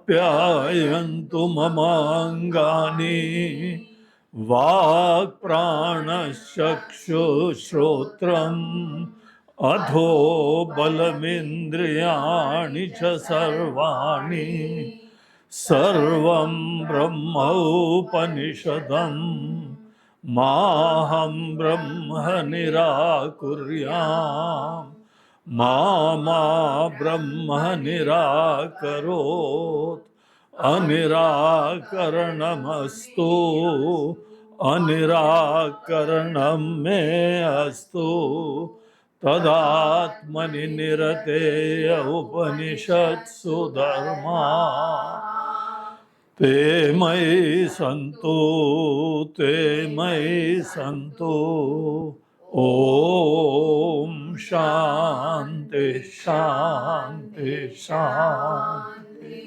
आप्यायन्तु ममाङ्गानि वाक् प्राणश्चक्षुश्रोत्रम् अधो बलमिन्द्रियाणि च सर्वाणि सर्वं ब्रह्मोपनिषदम् माहं ब्रह्म निराकुर्याम् मा ब्रह्म निराकरोत् अनिराकरणमस्तु अनिराकरणं मे अस्तु तदात्मनि निरतेय उपनिषत्सु धर्मा ते मयि सन्तु ओम शांति शांति शांति।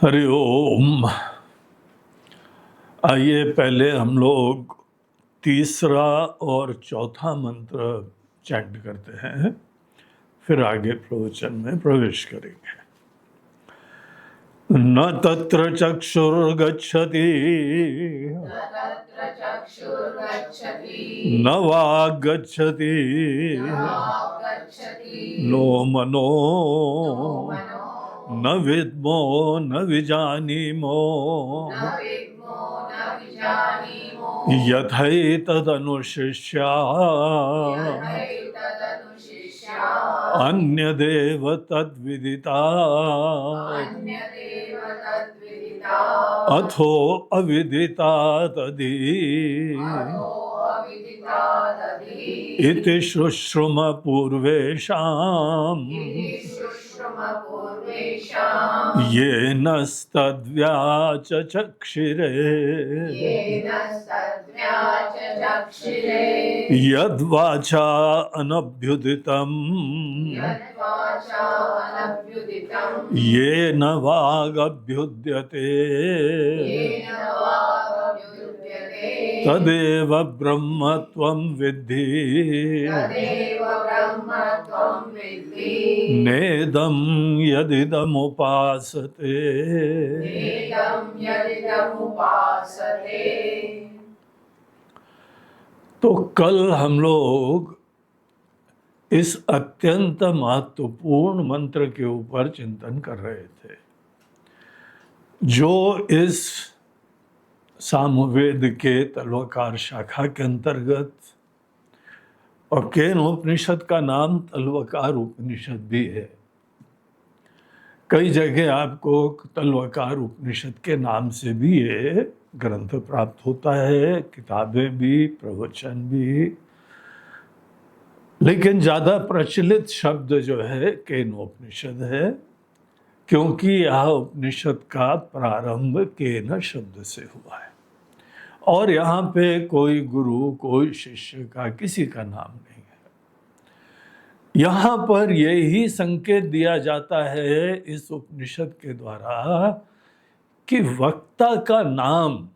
हरि ओम। आइए पहले हम लोग तीसरा और चौथा मंत्र चैंट करते हैं, फिर आगे प्रवचन में प्रवेश करेंगे। न तत्र चक्षुर्गच्छति न वाग्गच्छति नो मनो न विद्मो न विजानीमो यथैतदनुशिष्यात् अन्यदेव तद्विदितात् अथो अविदितादधि इति शुश्रुम पूर्वेषाम् येनस्तद्व्याचचक्षिरे यद्वाचा अनभ्युदितं येन वागभ्युद्यते तदेव ब्रह्म त्वं विद्धि नेदं यदिदमुपासते। तो कल हम लोग इस अत्यंत महत्वपूर्ण मंत्र के ऊपर चिंतन कर रहे थे, जो इस सामवेद के तल्वकार शाखा के अंतर्गत, और केन उपनिषद का नाम तल्वकार उपनिषद भी है। कई जगह आपको तल्वकार उपनिषद के नाम से भी ये ग्रंथ प्राप्त होता है, किताबें भी, प्रवचन भी, लेकिन ज़्यादा प्रचलित शब्द जो है केन उपनिषद है, क्योंकि यह उपनिषद का प्रारंभ केन शब्द से हुआ है और यहाँ पे कोई गुरु, कोई शिष्य का, किसी का नाम नहीं है। यहाँ पर यही संकेत दिया जाता है इस उपनिषद के द्वारा कि वक्ता का नाम,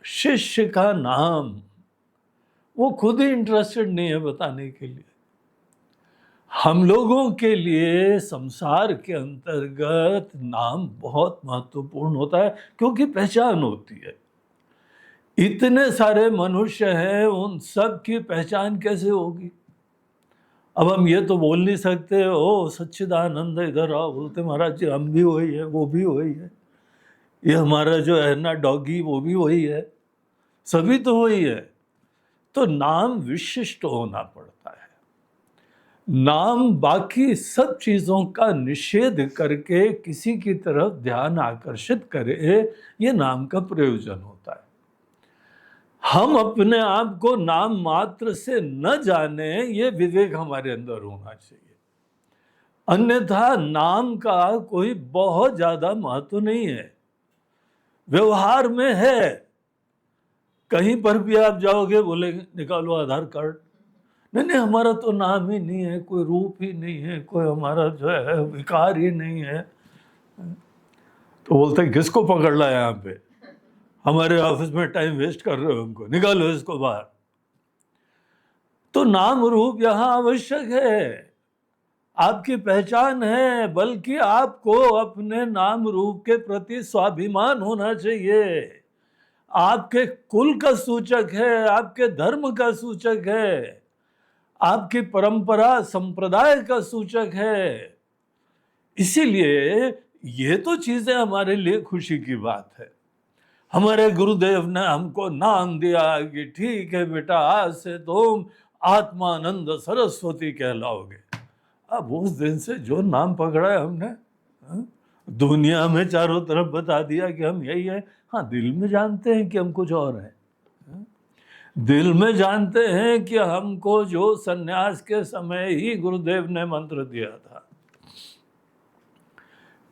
शिष्य का नाम, वो खुद ही इंटरेस्टेड नहीं है बताने के लिए। हम लोगों के लिए संसार के अंतर्गत नाम बहुत महत्वपूर्ण होता है, क्योंकि पहचान होती है। इतने सारे मनुष्य हैं, उन सब की पहचान कैसे होगी? अब हम ये तो बोल नहीं सकते, ओ सच्चिदानंद इधर आओ, बोलते महाराज जी हम भी वही है, वो भी वही है, ये हमारा जो है ना डॉगी वो भी वही है, सभी तो वही है। तो नाम विशिष्ट होना पड़ता है। नाम बाकी सब चीज़ों का निषेध करके किसी की तरफ ध्यान आकर्षित करे, ये नाम का प्रयोजन होता है। हम अपने आप को नाम मात्र से न जाने, ये विवेक हमारे अंदर होना चाहिए। अन्यथा नाम का कोई बहुत ज़्यादा महत्व नहीं है। व्यवहार में है, कहीं पर भी आप जाओगे बोलेंगे निकालो आधार कार्ड, नहीं हमारा तो नाम ही नहीं है, कोई रूप ही नहीं है, कोई हमारा जो है विकार ही नहीं है। तो बोलते हैं किसको पकड़ लाया यहाँ पे, हमारे ऑफिस में टाइम वेस्ट कर रहे हो, हमको निकालो इसको बाहर। तो नाम रूप यहाँ आवश्यक है। आपकी पहचान है, बल्कि आपको अपने नाम रूप के प्रति स्वाभिमान होना चाहिए। आपके कुल का सूचक है, आपके धर्म का सूचक है, आपकी परंपरा संप्रदाय का सूचक है। इसीलिए ये तो चीजें हमारे लिए खुशी की बात है। हमारे गुरुदेव ने हमको नाम दिया कि ठीक है बेटा, आज से तुम आत्मानंद सरस्वती कहलाओगे। अब उस दिन से जो नाम पकड़ा है हमने, हाँ, दुनिया में चारों तरफ बता दिया कि हम यही है। हाँ, दिल में जानते हैं कि हम कुछ और है। दिल में जानते हैं कि हमको जो सन्यास के समय ही गुरुदेव ने मंत्र दिया था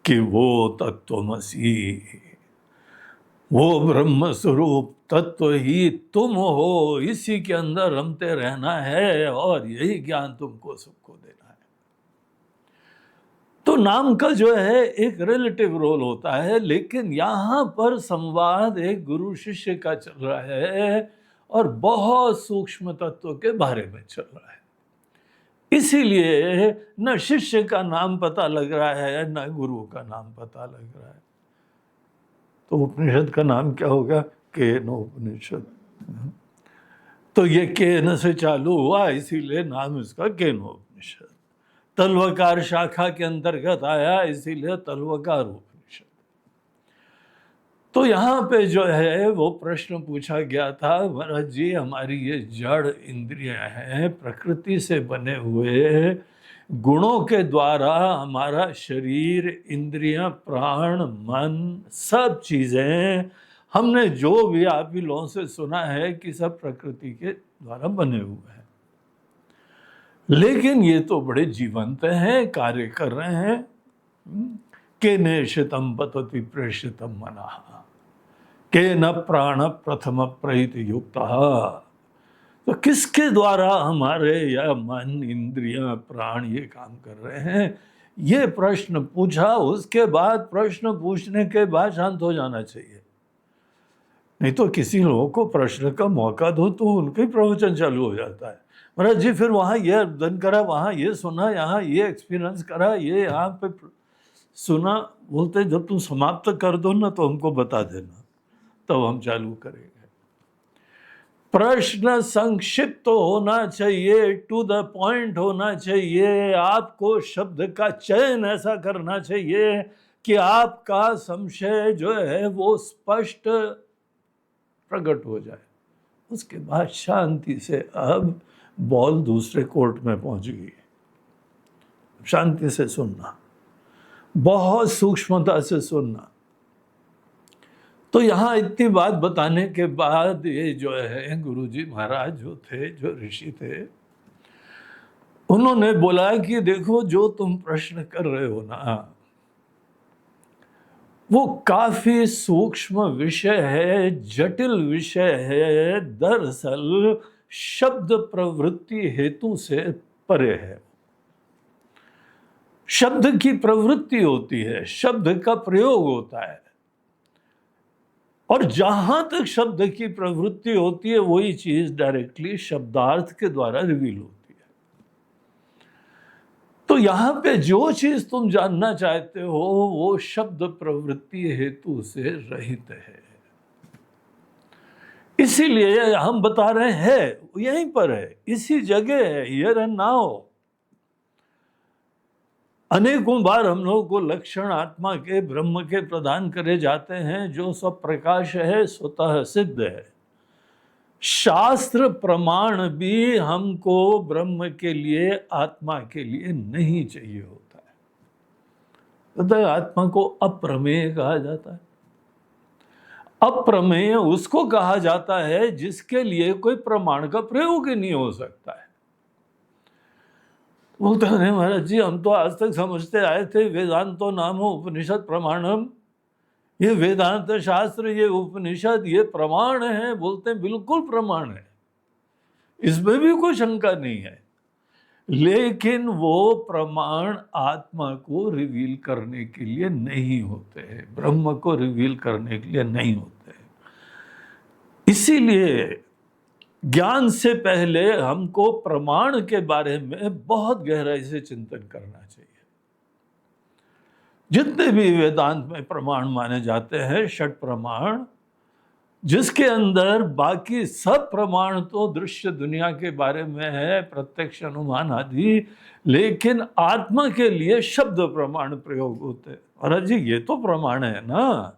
कि वो तत्वमसी, वो ब्रह्म स्वरूप तत्व ही तुम हो, इसी के अंदर रमते रहना है और यही ज्ञान तुमको सबको देना है। तो नाम का जो है एक रिलेटिव रोल होता है, लेकिन यहाँ पर संवाद एक गुरु शिष्य का चल रहा है और बहुत सूक्ष्म तत्व के बारे में चल रहा है। इसीलिए न शिष्य का नाम पता लग रहा है, न गुरु का नाम पता लग रहा है। तो उपनिषद का नाम क्या होगा? केन उपनिषद। तो ये केन से चालू हुआ, इसीलिए नाम इसका केन उपनिषद। तल्वकार शाखा के अंतर्गत आया, इसीलिए तल्वकार उपनिषद। तो यहाँ पे जो है वो प्रश्न पूछा गया था, महाराज जी हमारी ये जड़ इंद्रियां हैं, प्रकृति से बने हुए गुणों के द्वारा हमारा शरीर, इंद्रियां, प्राण, मन, सब चीजें हमने जो भी आप ही लोगों से सुना है कि सब प्रकृति के द्वारा बने हुए हैं। लेकिन ये तो बड़े जीवंत हैं, कार्य कर रहे हैं। के नेशितम पतति प्रेषितम मनः, के न प्राण प्रथम प्रहित युक्त। तो किसके द्वारा हमारे या मन, इंद्रियां, प्राण ये काम कर रहे हैं? ये प्रश्न पूछा, उसके बाद प्रश्न पूछने के बाद शांत हो जाना चाहिए। नहीं तो किसी लोगों को प्रश्न का मौका दो तो उनके प्रवचन चालू हो जाता है। महाराज जी फिर वहाँ ये अध्ययन करा, वहाँ ये सुना, यहाँ ये एक्सपीरियंस करा, ये यहाँ पे सुना। बोलते जब तुम समाप्त कर दो ना तो हमको बता देना, तब हम चालू करेंगे। प्रश्न संक्षिप्त होना चाहिए, टू द पॉइंट होना चाहिए। आपको शब्द का चयन ऐसा करना चाहिए कि आपका संशय जो है वो स्पष्ट प्रकट हो जाए। उसके बाद शांति से, अब बॉल दूसरे कोर्ट में पहुंच गई, शांति से सुनना, बहुत सूक्ष्मता से सुनना। तो यहाँ इतनी बात बताने के बाद ये जो है गुरुजी महाराज जो थे, जो ऋषि थे, उन्होंने बोला कि देखो जो तुम प्रश्न कर रहे हो ना, वो काफी सूक्ष्म विषय है, जटिल विषय है। दरअसल शब्द प्रवृत्ति हेतु से परे है। शब्द की प्रवृत्ति होती है, शब्द का प्रयोग होता है, और जहां तक शब्द की प्रवृत्ति होती है वही चीज डायरेक्टली शब्दार्थ के द्वारा रिवील होती है। तो यहां पे जो चीज तुम जानना चाहते हो वो शब्द प्रवृत्ति हेतु से रहित है। इसीलिए हम बता रहे हैं यहीं पर है, इसी जगह है, हियर एंड नाउ। अनेकों बार हम लोगों को लक्षण आत्मा के, ब्रह्म के प्रदान करे जाते हैं, जो सब प्रकाश है, स्वतः सिद्ध है। शास्त्र प्रमाण भी हमको ब्रह्म के लिए, आत्मा के लिए नहीं चाहिए होता है। तो आत्मा को अप्रमेय कहा जाता है। अप्रमेय उसको कहा जाता है जिसके लिए कोई प्रमाण का प्रयोग ही नहीं हो सकता है। बोलते हैं महाराज जी हम तो आज तक समझते आए थे वेदांतो नामो उपनिषद प्रमाणम, ये वेदांत शास्त्र, ये उपनिषद, ये प्रमाण है। बोलते हैं बिल्कुल प्रमाण है, इसमें भी कोई शंका नहीं है। लेकिन वो प्रमाण आत्मा को रिवील करने के लिए नहीं होते हैं, ब्रह्म को रिवील करने के लिए नहीं होते हैं। इसीलिए ज्ञान से पहले हमको प्रमाण के बारे में बहुत गहराई से चिंतन करना चाहिए। जितने भी वेदांत में प्रमाण माने जाते हैं, षट प्रमाण, जिसके अंदर बाकी सब प्रमाण तो दृश्य दुनिया के बारे में है, प्रत्यक्ष अनुमान आदि, लेकिन आत्मा के लिए शब्द प्रमाण प्रयोग होते हैं। और जी ये तो प्रमाण है ना,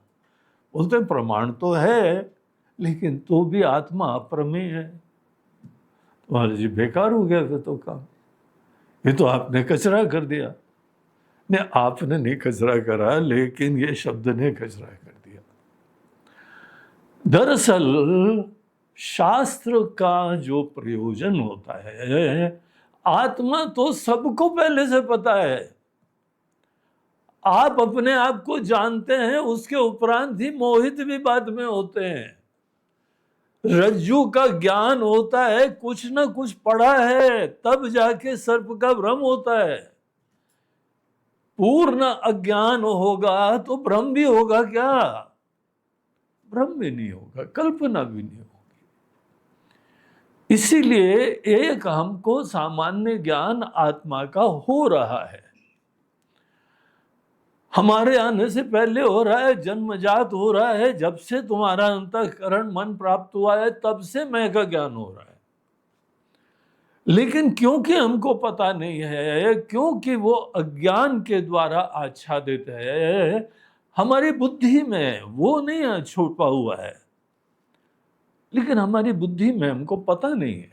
बोलते हैं प्रमाण तो है लेकिन तो भी आत्मा अप्रमेय है। तो जी बेकार हो गया फिर तो काम, ये तो आपने कचरा कर दिया। नहीं, आपने नहीं कचरा करा, लेकिन ये शब्द ने कचरा कर दिया। दरअसल शास्त्र का जो प्रयोजन होता है, आत्मा तो सबको पहले से पता है। आप अपने आप को जानते हैं, उसके उपरांत ही मोहित भी बाद में होते हैं। रज्जू का ज्ञान होता है, कुछ ना कुछ पढ़ा है, तब जाके सर्प का भ्रम होता है। पूर्ण अज्ञान होगा तो भ्रम भी होगा क्या? भ्रम भी नहीं होगा, कल्पना भी नहीं होगी। इसीलिए एक हमको सामान्य ज्ञान आत्मा का हो रहा है, हमारे आने से पहले हो रहा है, जन्मजात हो रहा है। जब से तुम्हारा अंतःकरण मन प्राप्त हुआ है तब से मैं का ज्ञान हो रहा है। लेकिन क्योंकि हमको पता नहीं है, क्योंकि वो अज्ञान के द्वारा आच्छादित है, हमारी बुद्धि में वो नहीं छुपा हुआ है, लेकिन हमारी बुद्धि में हमको पता नहीं है।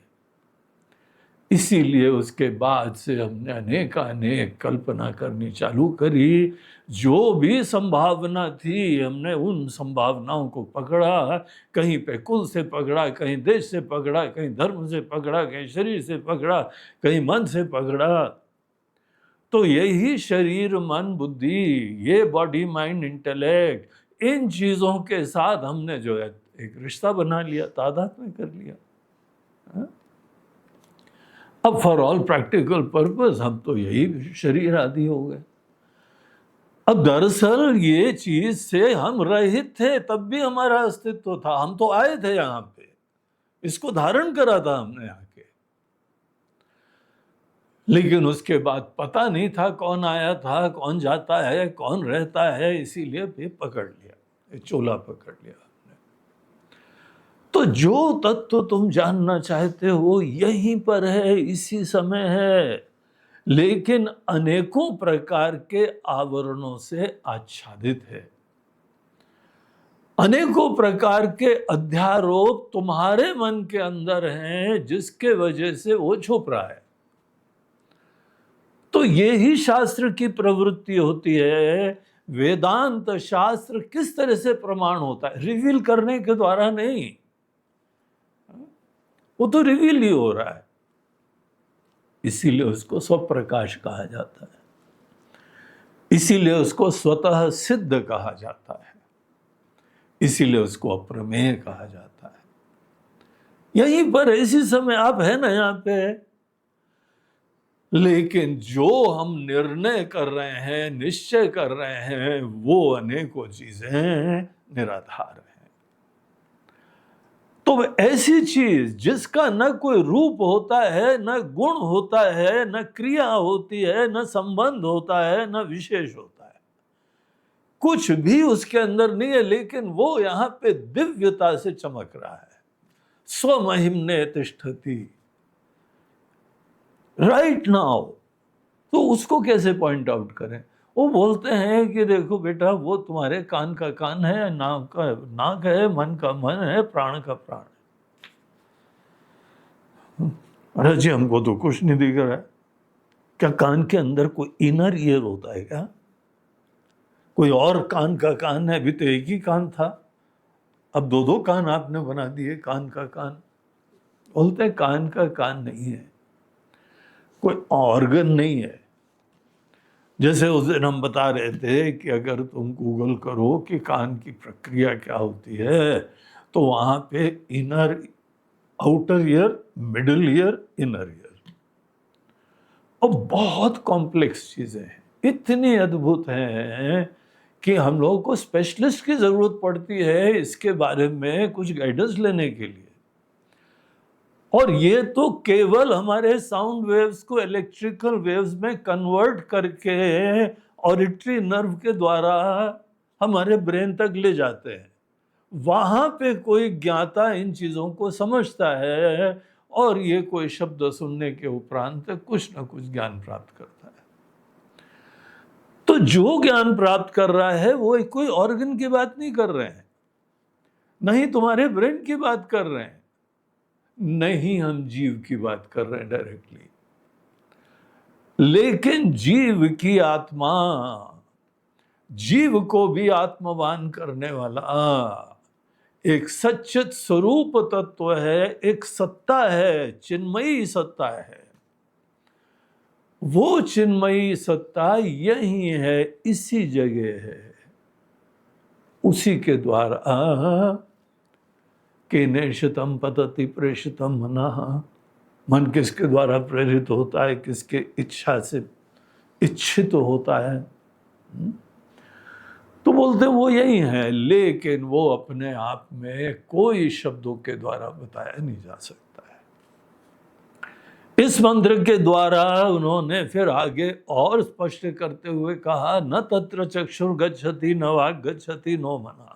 इसीलिए उसके बाद से हमने अनेक कल्पना करनी चालू करी। जो भी संभावना थी हमने उन संभावनाओं को पकड़ा, कहीं पे कुल से पकड़ा, कहीं देश से पकड़ा, कहीं धर्म से पकड़ा, कहीं शरीर से पकड़ा, कहीं मन से पकड़ा। तो यही शरीर मन बुद्धि, ये बॉडी माइंड इंटेलेक्ट, इन चीजों के साथ हमने जो है एक रिश्ता बना लिया, तादात्म्य कर लिया। अब फॉर ऑल प्रैक्टिकल पर्पस हम तो यही शरीर आदि हो गए। अब दरअसल ये चीज से हम रहित थे, तब भी हमारा अस्तित्व था। हम तो आए थे यहाँ पे, इसको धारण करा था हमने यहाँ के, लेकिन उसके बाद पता नहीं था कौन आया था, कौन जाता है, कौन रहता है, इसीलिए भी पकड़ लिया, चोला पकड़ लिया। तो जो तत्व तुम जानना चाहते हो यहीं पर है, इसी समय है, लेकिन अनेकों प्रकार के आवरणों से आच्छादित है। अनेकों प्रकार के अध्यारोप तुम्हारे मन के अंदर हैं, जिसके वजह से वो छुप रहा है। तो ये ही शास्त्र की प्रवृत्ति होती है। वेदांत शास्त्र किस तरह से प्रमाण होता है? रिवील करने के द्वारा नहीं, वो तो रिवील ही हो रहा है। इसीलिए उसको स्वप्रकाश कहा जाता है, इसीलिए उसको स्वतः सिद्ध कहा जाता है, इसीलिए उसको अप्रमेय कहा जाता है। यहीं पर इसी समय आप है ना यहाँ पे, लेकिन जो हम निर्णय कर रहे हैं, निश्चय कर रहे हैं, वो अनेकों चीजें निराधार है। तो ऐसी चीज जिसका न कोई रूप होता है, न गुण होता है, न क्रिया होती है, न संबंध होता है, न विशेष होता है, कुछ भी उसके अंदर नहीं है, लेकिन वो यहां पे दिव्यता से चमक रहा है। स्वमहिम्ने तिष्ठति, राइट नाउ। तो उसको कैसे पॉइंट आउट करें? वो बोलते हैं कि देखो बेटा, वो तुम्हारे कान का कान है, नाक का नाक है, मन का मन है, प्राण का प्राण है। अरे जी हमको तो कुछ नहीं दिख रहा है। क्या कान के अंदर कोई इनर ईयर होता है क्या? कोई और कान का कान है? अभी तो एक ही कान था, अब दो दो कान आपने बना दिए, कान का कान। बोलते हैं कान का कान नहीं है, कोई ऑर्गन नहीं है। जैसे उस दिन हम बता रहे थे कि अगर तुम गूगल करो कि कान की प्रक्रिया क्या होती है, तो वहां पे inner, outer ear, middle ear, inner ear, और बहुत कॉम्प्लेक्स चीजें हैं, इतनी अद्भुत हैं कि हम लोगों को स्पेशलिस्ट की जरूरत पड़ती है इसके बारे में कुछ गाइडेंस लेने के लिए। और ये तो केवल हमारे साउंड वेव्स को इलेक्ट्रिकल वेव्स में कन्वर्ट करके ऑडिटरी नर्व के द्वारा हमारे ब्रेन तक ले जाते हैं। वहां पे कोई ज्ञाता इन चीजों को समझता है और ये कोई शब्द सुनने के उपरांत कुछ ना कुछ ज्ञान प्राप्त करता है। तो जो ज्ञान प्राप्त कर रहा है वो कोई ऑर्गन की बात नहीं कर रहे हैं, नहीं तुम्हारे ब्रेन की बात कर रहे हैं, नहीं हम जीव की बात कर रहे हैं डायरेक्टली। लेकिन जीव की आत्मा, जीव को भी आत्मवान करने वाला एक सच्चित स्वरूप तत्व है, एक सत्ता है, चिन्मयी सत्ता है। वो चिन्मयी सत्ता यही है, इसी जगह है, उसी के द्वारा केनेषितम पतति प्रेषितम मनः। मन किसके द्वारा प्रेरित होता है, किसके इच्छा से इच्छित होता है, तो बोलते वो यही है। लेकिन वो अपने आप में कोई शब्दों के द्वारा बताया नहीं जा सकता है। इस मंत्र के द्वारा उन्होंने फिर आगे और स्पष्ट करते हुए कहा, न तत्र चक्षुर गच्छति न वाक् गच्छति नो मनः।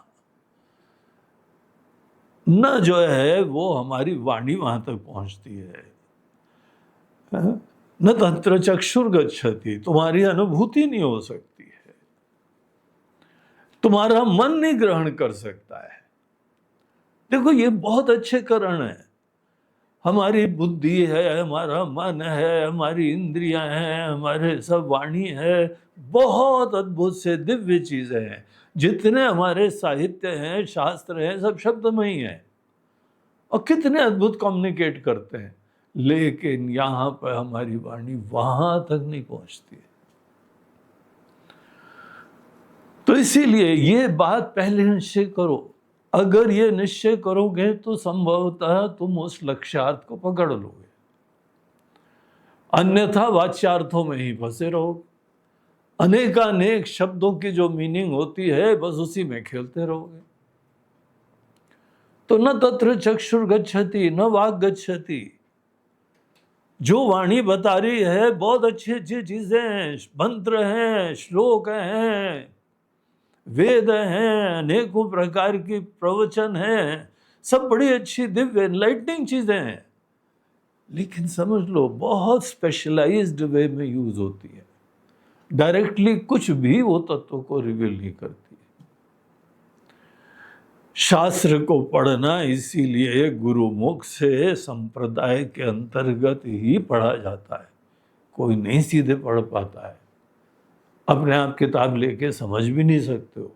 न जो है वो हमारी वाणी वहां तक पहुंचती है, न तत्र चक्षुर गच्छति, तुम्हारी अनुभूति नहीं हो सकती है, तुम्हारा मन नहीं ग्रहण कर सकता है। देखो ये बहुत अच्छे कारण है। हमारी बुद्धि है, हमारा मन है, हमारी इंद्रियां हैं, हमारे सब वाणी है, बहुत अद्भुत से दिव्य चीजें हैं। जितने हमारे साहित्य हैं, शास्त्र हैं, सब शब्दमयी हैं और कितने अद्भुत कम्युनिकेट करते हैं। लेकिन यहां पर हमारी वाणी वहां तक नहीं पहुंचती है। तो इसीलिए ये बात पहले निश्चय करो। अगर ये निश्चय करोगे तो संभवतः तुम उस लक्ष्यार्थ को पकड़ लोगे, अन्यथा वाच्यार्थों में ही फंसे रहोगे। अनेकानेक शब्दों की जो मीनिंग होती है बस उसी में खेलते रहोगे। तो न तत्र चक्षुर गच्छति न वाक् गच्छति। जो वाणी बता रही है बहुत अच्छी अच्छी चीजें हैं, मंत्र हैं, श्लोक हैं, वेद हैं, अनेकों प्रकार की प्रवचन हैं, सब बड़ी अच्छी दिव्य एनलाइटनिंग चीजें हैं। लेकिन समझ लो बहुत स्पेशलाइज्ड वे में यूज होती है, डायरेक्टली कुछ भी वो तत्व को रिवील नहीं करती। शास्त्र को पढ़ना इसीलिए गुरुमुख से संप्रदाय के अंतर्गत ही पढ़ा जाता है। कोई नहीं सीधे पढ़ पाता है, अपने आप किताब लेके समझ भी नहीं सकते हो।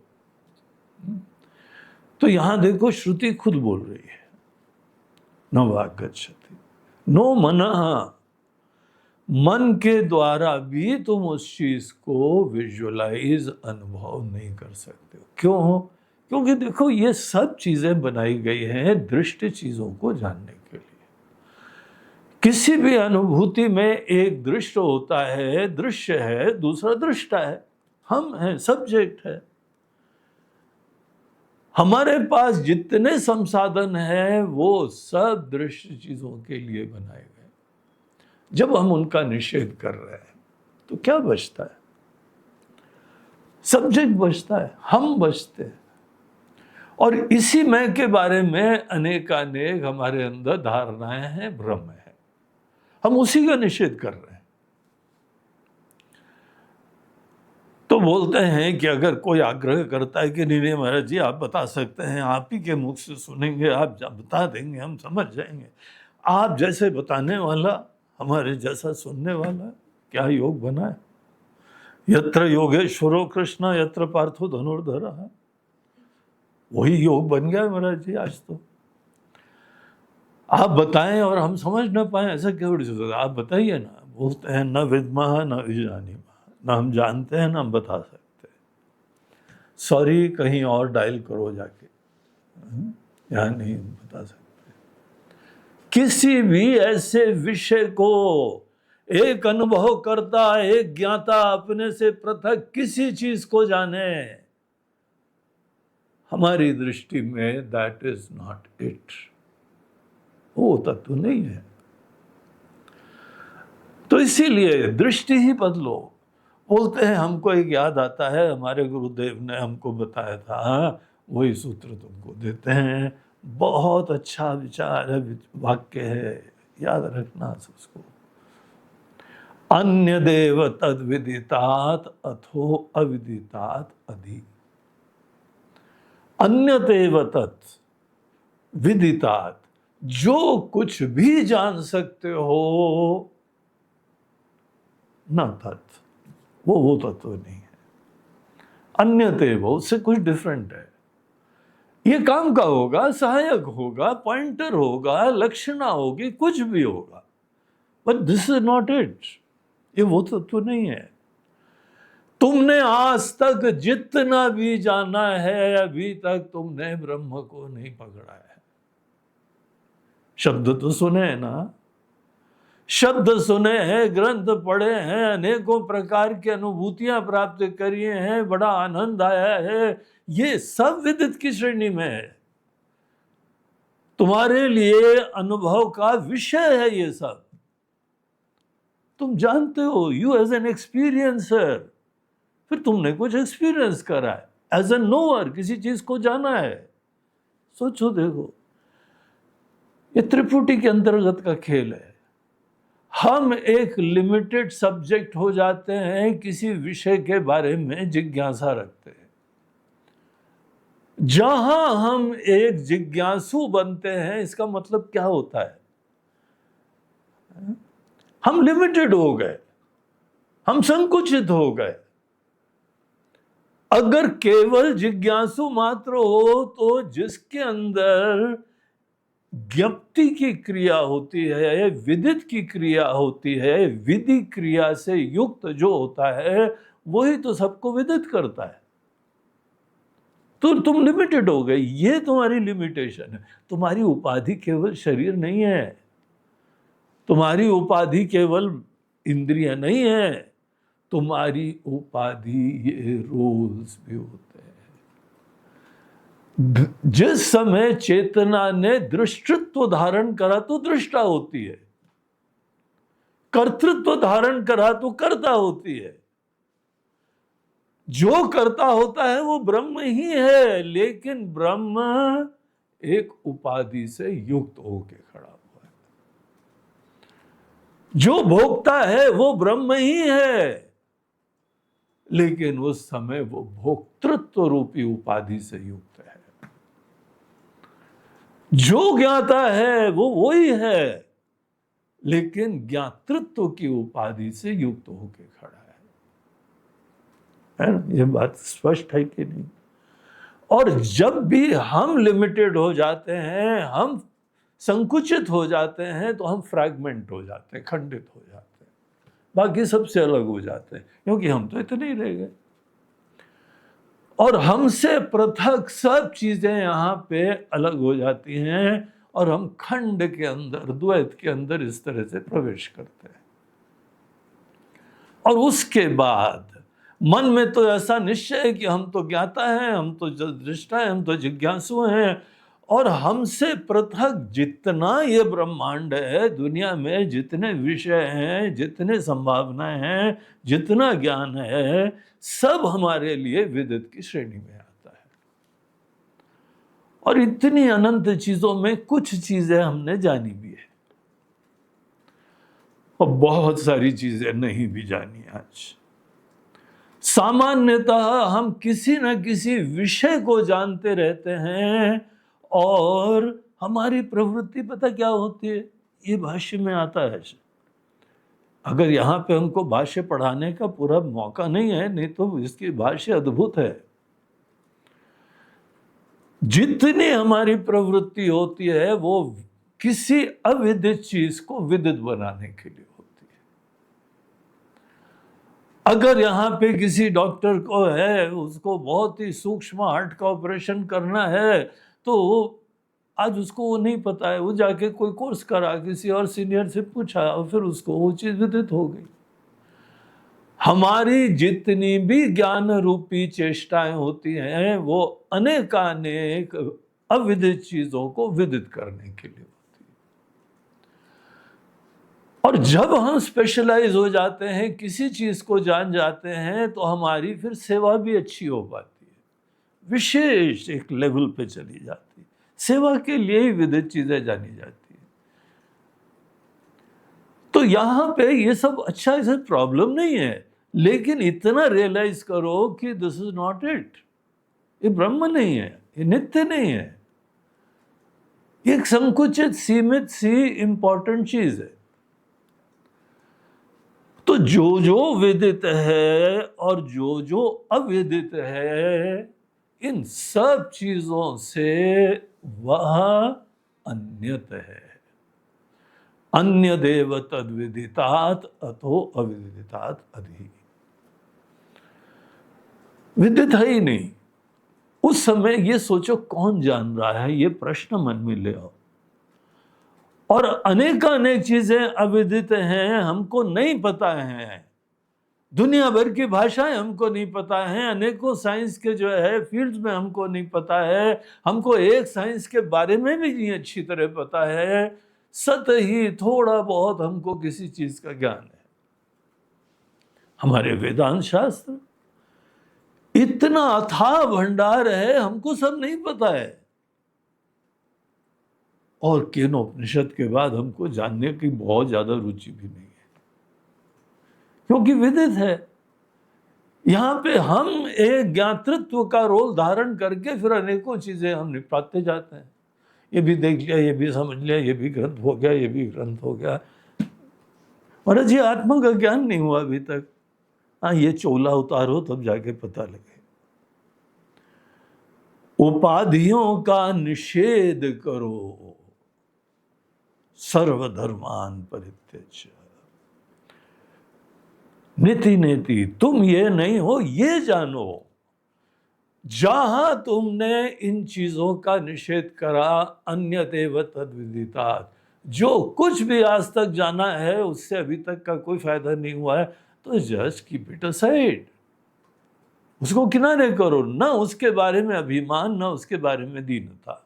तो यहां देखो श्रुति खुद बोल रही है, न वाक् गच्छति नो मनः। मन के द्वारा भी तुम उस चीज को विजुअलाइज, अनुभव नहीं कर सकते हो। क्यों? क्योंकि देखो ये सब चीजें बनाई गई हैं दृष्टि चीजों को जानने के लिए। किसी भी अनुभूति में एक दृश्य होता है, दृश्य है, दूसरा दृष्टा है, हम हैं, सब्जेक्ट है। हमारे पास जितने संसाधन हैं वो सब दृश्य चीजों के लिए बनाए गए। जब हम उनका निषेध कर रहे हैं तो क्या बचता है? सब्जेक्ट बचता है, हम बचते हैं। और इसी मैं के बारे में अनेकानेक हमारे अंदर धारणाएं हैं, भ्रम है, हम उसी का निषेध कर रहे हैं। तो बोलते हैं कि अगर कोई आग्रह करता है कि नहीं महाराज जी आप बता सकते हैं, आप ही के मुख से सुनेंगे, आप बता देंगे, हम समझ जाएंगे। आप जैसे बताने वाला, हमारे जैसा सुनने वाला, क्या योग बना है? यत्र योगेश्वरो कृष्ण यत्र पार्थो धनुर्धरः, वही योग बन गया महाराज जी आज तो। आप बताएं और हम समझ ना पाए, ऐसा क्यों? आप बताइए ना। बोलते हैं न विद्मः न विजानीमः, ना हम जानते हैं ना हम बता सकते। सॉरी, कहीं और डायल करो जाके, यहाँ नहीं बता सकते। किसी भी ऐसे विषय को एक अनुभव करता, एक ज्ञाता अपने से पृथक किसी चीज को जाने, हमारी दृष्टि में दैट इज नॉट इट। वो तत्व नहीं है। तो इसीलिए दृष्टि ही बदलो। बोलते हैं, हमको एक याद आता है, हमारे गुरुदेव ने हमको बताया था, वही सूत्र तुमको देते हैं। बहुत अच्छा विचार है, वाक्य है, याद रखना उसको। अन्य देव तद विदितात अथो अविदितात अधि। अन्य देव तत् विदितात, जो कुछ भी जान सकते हो, न तत्, वो तत्व नहीं है। अन्य देव, उससे कुछ डिफरेंट है। ये काम का होगा, सहायक होगा, पॉइंटर होगा, लक्षणा होगी, कुछ भी होगा, but this is not it. ये वो तत्व नहीं है। तुमने आज तक जितना भी जाना है, अभी तक तुमने ब्रह्म को नहीं पकड़ा है। शब्द तो सुने हैं ना, शब्द सुने हैं, ग्रंथ पढ़े हैं, अनेकों प्रकार की अनुभूतियां प्राप्त करी हैं, बड़ा आनंद आया है, ये सब विदित की श्रेणी में है। तुम्हारे लिए अनुभव का विषय है ये सब, तुम जानते हो, यू एज एन एक्सपीरियंसर। फिर तुमने कुछ एक्सपीरियंस करा है, एज ए नोअर किसी चीज को जाना है। सोचो, देखो, ये त्रिपुटी के अंतर्गत का खेल है। हम एक लिमिटेड सब्जेक्ट हो जाते हैं, किसी विषय के बारे में जिज्ञासा रखते हैं। जहां हम एक जिज्ञासु बनते हैं, इसका मतलब क्या होता है? हम लिमिटेड हो गए, हम संकुचित हो गए। अगर केवल जिज्ञासु मात्र हो, तो जिसके अंदर ज्ञप्ति की क्रिया होती है, विदित की क्रिया होती है, विधि क्रिया से युक्त जो होता है, वही तो सबको विदित करता है। तो तुम लिमिटेड हो गए, ये तुम्हारी लिमिटेशन है। तुम्हारी उपाधि केवल शरीर नहीं है, तुम्हारी उपाधि केवल इंद्रिय नहीं है, तुम्हारी उपाधि ये रोल्स भी होते हैं। जिस समय चेतना ने दृष्टित्व धारण करा तो दृष्टा होती है, कर्तृत्व धारण करा तो कर्ता होती है। जो कर्ता होता है वो ब्रह्म ही है, लेकिन ब्रह्म एक उपाधि से युक्त होकर खड़ा हुआ है। जो भोक्ता है वो ब्रह्म ही है, लेकिन उस समय वो भोक्तृत्व रूपी उपाधि से युक्त है। जो ज्ञाता है वो वही है, लेकिन ज्ञातृत्व की उपाधि से युक्त होकर खड़ा है ना? ये बात स्पष्ट है कि नहीं? और जब भी हम लिमिटेड हो जाते हैं, हम संकुचित हो जाते हैं, तो हम फ्रैगमेंट हो जाते हैं, खंडित हो जाते हैं, बाकी सबसे अलग हो जाते हैं, क्योंकि हम तो इतने ही रह गए। और हमसे पृथक सब चीजें यहाँ पे अलग हो जाती हैं, और हम खंड के अंदर, द्वैत के अंदर इस तरह से प्रवेश करते हैं। और उसके बाद मन में तो ऐसा निश्चय है कि हम तो ज्ञाता हैं, हम तो दृष्टा हैं, हम तो जिज्ञासु हैं, और हमसे पृथक जितना ये ब्रह्मांड है, दुनिया में जितने विषय हैं, जितने संभावनाएं हैं, जितना ज्ञान है, सब हमारे लिए विदित की श्रेणी में आता है। और इतनी अनंत चीजों में कुछ चीजें हमने जानी भी है, और बहुत सारी चीजें नहीं भी जानी। आज सामान्यतः हम किसी न किसी विषय को जानते रहते हैं, और हमारी प्रवृत्ति पता क्या होती है? ये भाष्य में आता है। अगर यहाँ पे हमको भाष्य पढ़ाने का पूरा मौका नहीं है, नहीं तो इसकी भाष्य अद्भुत है। जितनी हमारी प्रवृत्ति होती है, वो किसी अविदित चीज को विदित बनाने के लिए होती है। अगर यहाँ पे किसी डॉक्टर को है, उसको बहुत ही सूक्ष्म हार्ट का ऑपरेशन करना है, तो आज उसको वो नहीं पता है, वो जाके कोई कोर्स करा, किसी और सीनियर से पूछा, और फिर उसको वो चीज विदित हो गई। हमारी जितनी भी ज्ञान रूपी चेष्टाएं होती हैं, वो अनेकानेक अविदित चीजों को विदित करने के लिए होती है। और जब हम स्पेशलाइज हो जाते हैं, किसी चीज को जान जाते हैं, तो हमारी फिर सेवा भी अच्छी हो पाती है, विशेष एक लेवल पे चली जाती है। सेवा के लिए ही विदित चीजें जानी जाती है। तो यहां पे ये सब अच्छा, इसे प्रॉब्लम नहीं है, लेकिन इतना रियलाइज करो कि दिस इज नॉट इट। ये ब्रह्म नहीं है, ये नित्य नहीं है, ये एक संकुचित सीमित सी इंपॉर्टेंट चीज है। तो जो जो विदित है और जो जो अविदित है, इन सब चीजों से वह अन्यत है। अन्य देव तद्विदितात अतो अविदितात अधि। विदित है ही नहीं। उस समय ये सोचो कौन जान रहा है, ये प्रश्न मन में ले आओ। और अनेक चीजें अविदित हैं, हमको नहीं पता है। दुनिया भर की भाषाएं हमको नहीं पता है, अनेकों साइंस के जो है फील्ड्स में हमको नहीं पता है, हमको एक साइंस के बारे में भी नहीं अच्छी तरह पता है, सत ही थोड़ा बहुत हमको किसी चीज का ज्ञान है। हमारे वेदांत शास्त्र इतना अथाह भंडार है, हमको सब नहीं पता है। और केनोपनिषद के बाद हमको जानने की बहुत ज्यादा रुचि भी नहीं है, क्योंकि विदित है। यहां पे हम एक ज्ञातृत्व का रोल धारण करके फिर अनेकों चीजें हम निपटाते जाते हैं। ये भी देख लिया, ये भी समझ लिया, ये भी ग्रंथ हो गया, ये भी ग्रंथ हो गया, और जी आत्मा का ज्ञान नहीं हुआ अभी तक। हाँ, ये चोला उतारो तब जाके पता लगे। उपाधियों का निषेध करो, सर्वधर्मान परित्यज्य। नीति नीति तुम ये नहीं हो, ये जानो। जहां तुमने इन चीजों का निषेध करा, अन्य देव तद्विदितात, जो कुछ भी आज तक जाना है उससे अभी तक का कोई फायदा नहीं हुआ है, तो जस्ट कीप इट असाइड। उसको किनारे करो, ना उसके बारे में अभिमान, ना उसके बारे में दीनता।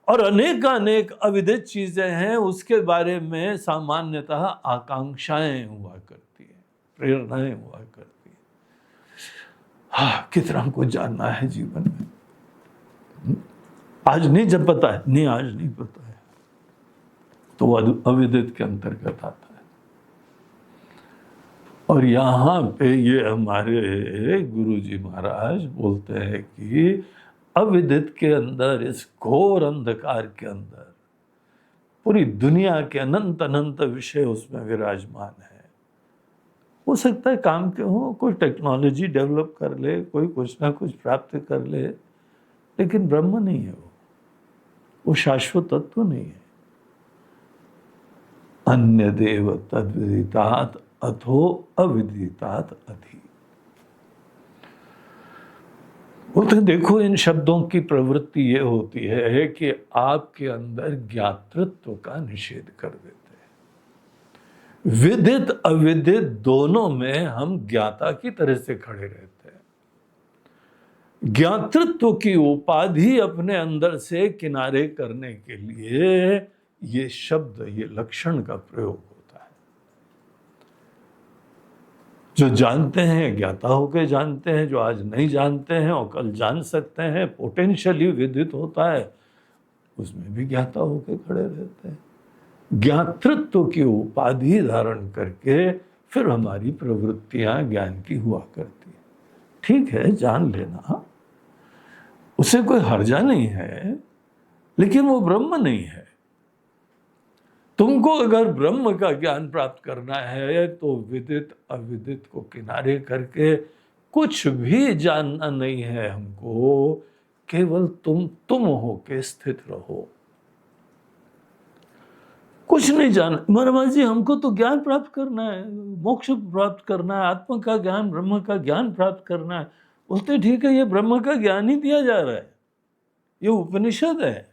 और अनेक अविदित चीजें हैं, उसके बारे में सामान्यतः आकांक्षाएं हुआ करती है, प्रेरणाएं हुआ करती है। हाँ, कितना हमको जानना है जीवन में, आज नहीं जब पता है, नहीं आज नहीं पता है, तो वह अविदित के अंतर्गत आता है। और यहाँ पे ये हमारे गुरुजी महाराज बोलते हैं कि अविदित के अंदर, इस घोर अंधकार के अंदर, पूरी दुनिया के अनंत अनंत विषय उसमें विराजमान है। हो सकता है काम के हो, कोई टेक्नोलॉजी डेवलप कर ले, कोई कुछ ना कुछ प्राप्त कर ले, लेकिन ब्रह्म नहीं है वो शाश्वत तत्व नहीं है। अन्य देव तद्विदितात अथो अविदितात अधि। बोलते देखो, इन शब्दों की प्रवृत्ति ये होती है कि आपके अंदर ज्ञातृत्व का निषेध कर देते हैं। विदित अविदित दोनों में हम ज्ञाता की तरह से खड़े रहते हैं। ज्ञातृत्व की उपाधि अपने अंदर से किनारे करने के लिए ये शब्द, ये लक्षण का प्रयोग होता है। जो जानते हैं ज्ञाता होकर जानते हैं, जो आज नहीं जानते हैं और कल जान सकते हैं, पोटेंशियली विदित होता है, उसमें भी ज्ञाता होकर खड़े रहते हैं। ज्ञातृत्व की उपाधि धारण करके फिर हमारी प्रवृत्तियां ज्ञान की हुआ करती है। ठीक है, जान लेना, उससे कोई हर्जा नहीं है, लेकिन वो ब्रह्म नहीं है। तुमको अगर ब्रह्म का ज्ञान प्राप्त करना है तो विदित अविदित को किनारे करके कुछ भी जानना नहीं है हमको, केवल तुम हो के स्थित रहो। कुछ नहीं जाना। महाराज जी, हमको तो ज्ञान प्राप्त करना है, मोक्ष प्राप्त करना है, आत्मा का ज्ञान, ब्रह्म का ज्ञान प्राप्त करना है। बोलते ठीक है, ये ब्रह्म का ज्ञान ही दिया जा रहा है, ये उपनिषद है,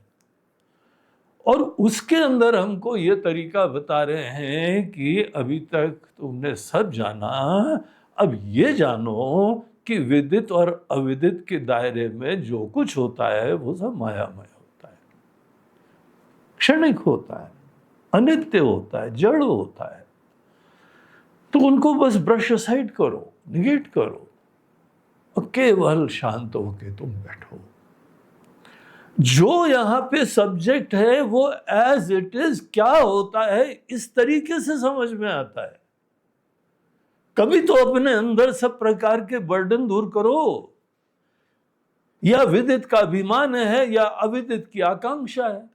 और उसके अंदर हमको ये तरीका बता रहे हैं कि अभी तक तुमने सब जाना, अब ये जानो कि विदित और अविदित के दायरे में जो कुछ होता है वो सब मायामय होता है, क्षणिक होता है। अनित्य होता है, जड़ होता है, तो उनको बस ब्रश असाइड करो, निगेट करो और केवल शांत होके तुम बैठो। जो यहां पे सब्जेक्ट है वो एज इट इज क्या होता है इस तरीके से समझ में आता है। कभी तो अपने अंदर सब प्रकार के बर्डन दूर करो। या विदित का अभिमान है या अविदित की आकांक्षा है।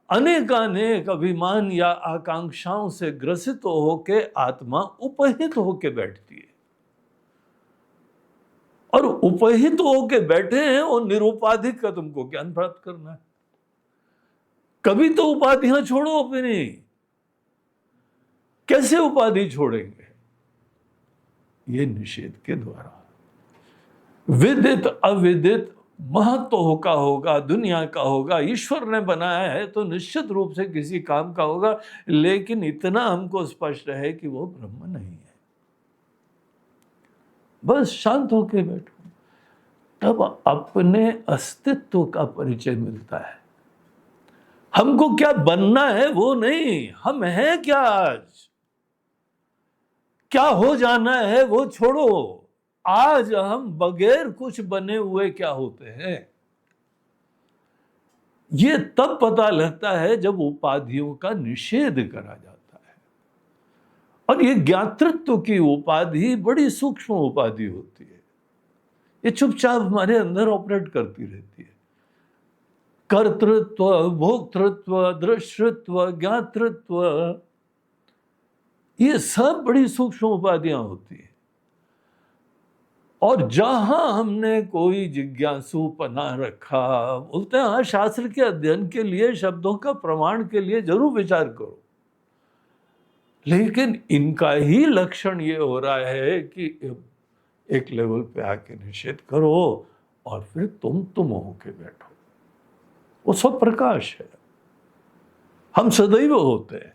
अनेकानेक अभिमान या आकांक्षाओं से ग्रसित होके आत्मा उपहित होके बैठती है, और उपहित होके बैठे हैं और निरुपाधिक का तुमको ज्ञान प्राप्त करना है। कभी तो उपाधियां छोड़ो अपनी। कैसे उपाधि छोड़ेंगे? ये निषेध के द्वारा। विदित अविदित महत्व का होगा, दुनिया का होगा, ईश्वर ने बनाया है तो निश्चित रूप से किसी काम का होगा, लेकिन इतना हमको स्पष्ट है कि वो ब्रह्म नहीं है। बस शांत होके बैठो, तब अपने अस्तित्व का परिचय मिलता है। हमको क्या बनना है वो नहीं, हम हैं क्या, आज क्या हो जाना है वो छोड़ो। आज हम बगैर कुछ बने हुए क्या होते हैं, ये तब पता लगता है जब उपाधियों का निषेध करा जाता है। और ये ज्ञातृत्व की उपाधि बड़ी सूक्ष्म उपाधि होती है। ये चुपचाप हमारे अंदर ऑपरेट करती रहती है। कर्तृत्व, भोक्तृत्व, दृश्यत्व, ज्ञातृत्व, ये सब बड़ी सूक्ष्म उपाधियां होती है। और जहां हमने कोई जिज्ञासु पना रखा, बोलते हैं हाँ, शास्त्र के अध्ययन के लिए, शब्दों का प्रमाण के लिए जरूर विचार करो, लेकिन इनका ही लक्षण ये हो रहा है कि एक लेवल पे आके निषेध करो और फिर तुम होके बैठो। वो सब प्रकाश है, हम सदैव होते हैं।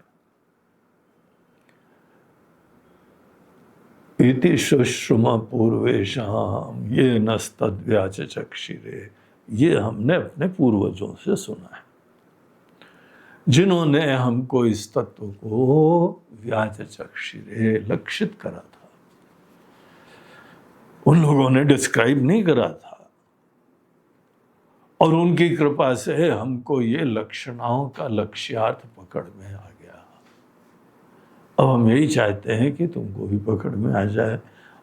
इति शुश्रुमा पूर्वेशाम ये नस्तद्व्याच चक्षिरे, ये हमने अपने पूर्वजों से सुना है, जिन्होंने हमको इस तत्व को व्याच चक्षिरे लक्षित करा था। उन लोगों ने डिस्क्राइब नहीं करा था, और उनकी कृपा से हमको ये लक्षणाओं का लक्ष्यार्थ पकड़ में आ गया। अब हम यही चाहते हैं कि तुमको भी पकड़ में आ जाए।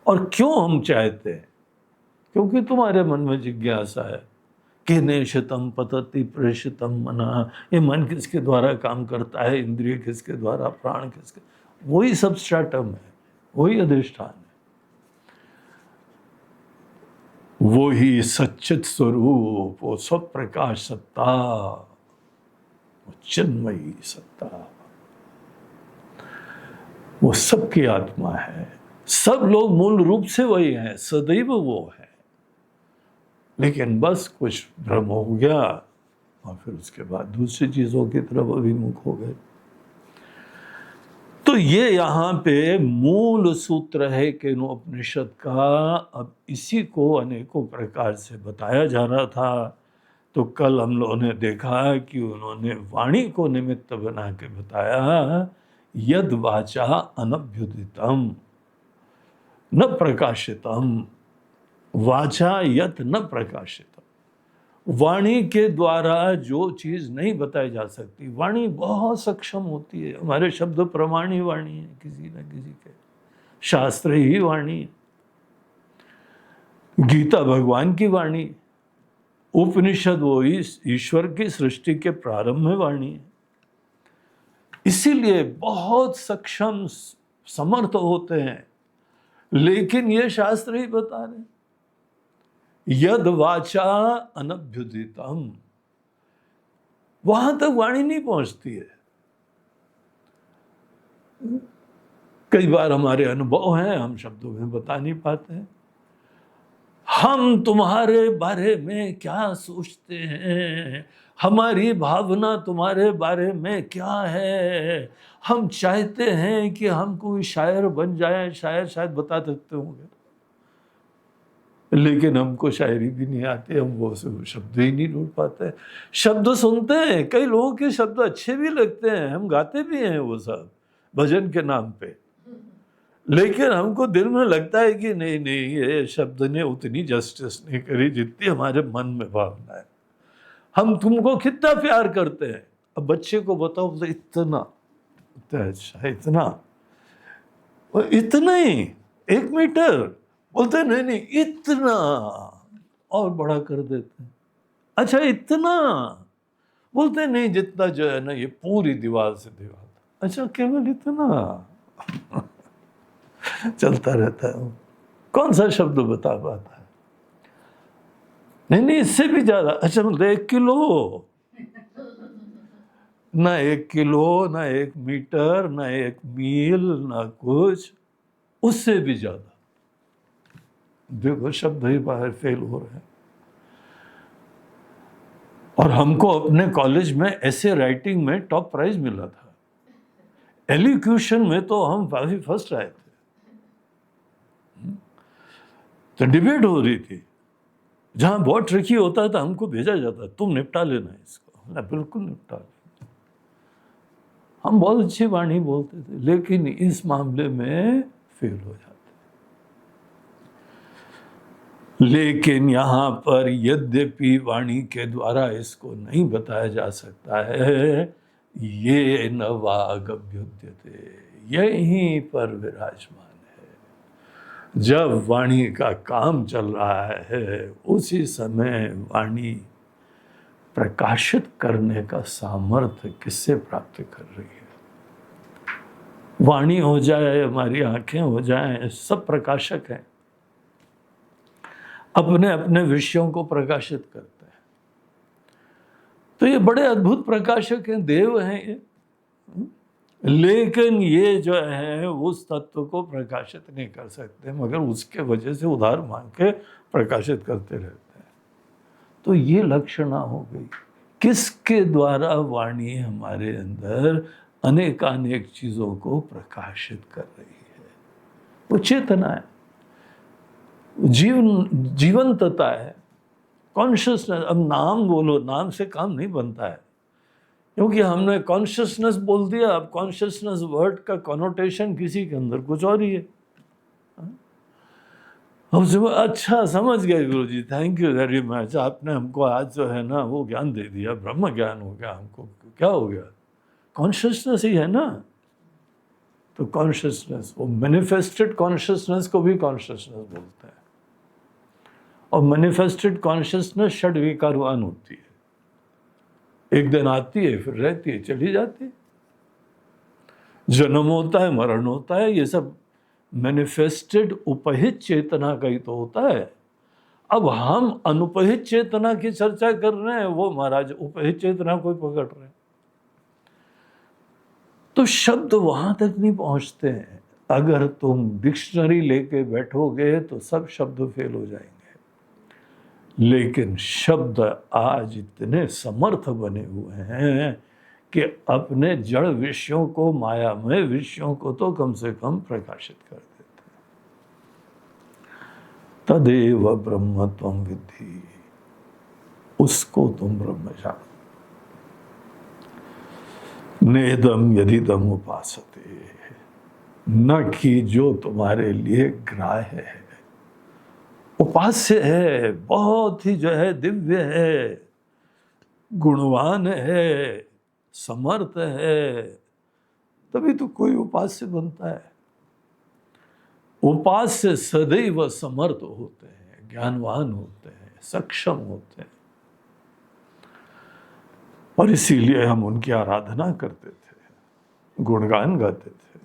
और क्यों हम चाहते हैं? क्योंकि तुम्हारे मन में जिज्ञासा है कि नेशतम पतति प्रेषितम मना, ये मन किसके द्वारा काम करता है, इंद्रिय किसके द्वारा, प्राण किसके, वही सबस्ट्रेटम है, वही अधिष्ठान है, वो ही सच्चित स्वरूप, वो सब प्रकाश सत्ता, वो चिन्मयी सत्ता, वो सबकी आत्मा है। सब लोग मूल रूप से वही हैं, सदैव वो है, लेकिन बस कुछ भ्रम हो गया और फिर उसके बाद दूसरी चीजों की तरफ अभिमुख हो गए। तो ये यहाँ पे मूल सूत्र है केनोपनिषद का। अब इसी को अनेकों प्रकार से बताया जा रहा था। तो कल हम लोगों ने देखा कि उन्होंने वाणी को निमित्त बना के बताया, यद वाचा अनभ्युदितम न प्रकाशितम, वाचा यत न प्रकाशितम। वाणी के द्वारा जो चीज नहीं बताई जा सकती, वाणी बहुत सक्षम होती है। हमारे शब्द प्रमाण ही वाणी है, किसी न किसी के, शास्त्र ही वाणी है, गीता भगवान की वाणी, उपनिषद वो ईश्वर की सृष्टि के प्रारंभ में वाणी है। इसीलिए बहुत सक्षम समर्थ होते हैं, लेकिन ये शास्त्र ही बता रहे, यद वाचा अनभ्युदितम, वहां तक वाणी नहीं पहुंचती है। कई बार हमारे अनुभव हैं, हम शब्दों में बता नहीं पाते हैं। हम तुम्हारे बारे में क्या सोचते हैं, हमारी भावना तुम्हारे बारे में क्या है, हम चाहते हैं कि हम कोई शायर बन जाए, शायद बता सकते होंगे। लेकिन हमको शायरी भी नहीं आती, हम वो शब्द ही नहीं ढूंढ पाते। शब्द सुनते हैं, कई लोगों के शब्द अच्छे भी लगते हैं, हम गाते भी हैं वो सब भजन के नाम पे, लेकिन हमको दिल में लगता है कि नहीं नहीं, ये शब्द ने उतनी जस्टिस नहीं करी जितनी हमारे मन में भावना है। हम तुमको कितना प्यार करते हैं, अब बच्चे को बताओ तो इतना, अच्छा इतना, और इतना ही 1 मीटर, बोलते नहीं नहीं इतना, और बड़ा कर देते हैं। अच्छा इतना, बोलते नहीं जितना जो है ना ये पूरी दीवार से दीवार, अच्छा केवल इतना। चलता रहता है, कौन सा शब्द बता पाता है? नहीं नहीं इससे भी ज्यादा, अच्छा मतलब 1 किलो, ना 1 किलो, ना 1 मीटर, ना 1 मील, ना कुछ, उससे भी ज्यादा। देखो शब्द ही बाहर फेल हो रहे हैं। और हमको अपने कॉलेज में ऐसे राइटिंग में टॉप प्राइज मिला था, एलिक्यूशन में तो हम काफी फर्स्ट आए थे। तो डिबेट हो रही थी, जहां बहुत ट्रिकी होता था हमको भेजा जाता, तुम निपटा लेना इसको, ना बिल्कुल निपटा लेना। हम बहुत अच्छी वाणी बोलते थे, लेकिन इस मामले में फेल हो जाते। लेकिन यहाँ पर यद्यपि वाणी के द्वारा इसको नहीं बताया जा सकता है, ये नवागभ्युद्यते, यहीं पर विराजमान है। जब वाणी का काम चल रहा है, उसी समय वाणी प्रकाशित करने का सामर्थ्य किससे प्राप्त कर रही है? वाणी हो जाए, हमारी आंखें हो जाएं, सब प्रकाशक हैं, अपने अपने विषयों को प्रकाशित करते हैं। तो ये बड़े अद्भुत प्रकाशक हैं, देव हैं ये, लेकिन ये जो है उस तत्व को प्रकाशित नहीं कर सकते, मगर उसके वजह से उधार मांग के प्रकाशित करते रहते हैं। तो ये लक्षणा हो गई, किसके द्वारा वाणी हमारे अंदर अनेकानेक चीजों को प्रकाशित कर रही है? वो चेतना है, जीवंतता है, कॉन्शियसनेस। अब नाम बोलो, नाम से काम नहीं बनता है, क्योंकि हमने कॉन्शियसनेस बोल दिया। अब कॉन्शियसनेस वर्ड का कॉनोटेशन किसी के अंदर कुछ और ही है। हम सब अच्छा समझ गए गुरुजी, थैंक यू वेरी मच, आपने हमको आज जो है ना वो ज्ञान दे दिया, ब्रह्म ज्ञान हो गया हमको। क्या हो गया? कॉन्शियसनेस ही है ना। तो कॉन्शियसनेस, वो मैनिफेस्टेड कॉन्शियसनेस को भी कॉन्शियसनेस बोलते हैं। और मैनिफेस्टेड कॉन्शियसनेस षड विकारवान होती है, एक दिन आती है फिर रहती है, चली जाती है। जन्म होता है, मरण होता है, ये सब मैनिफेस्टेड उपहित चेतना का ही तो होता है। अब हम अनुपहित चेतना की चर्चा कर रहे हैं, वो महाराज उपहित चेतना को पकड़ रहे हैं। तो शब्द वहां तक नहीं पहुंचते हैं। अगर तुम डिक्शनरी लेके बैठोगे तो सब शब्द फेल हो जाएंगे, लेकिन शब्द आज इतने समर्थ बने हुए हैं कि अपने जड़ विषयों को, मायामय विषयों को तो कम से कम प्रकाशित कर देते हैं। तदेव ब्रह्म त्वं विद्धि, उसको तुम ब्रह्म जानो। नेदम यदिदम उपासते, न कि जो तुम्हारे लिए ग्राह्य है, उपास्य है, बहुत ही जो है दिव्य है, गुणवान है, समर्थ है, तभी तो कोई उपास्य बनता है। उपास्य सदैव समर्थ होते हैं, ज्ञानवान होते हैं, सक्षम होते हैं, और इसीलिए हम उनकी आराधना करते थे, गुणगान गाते थे,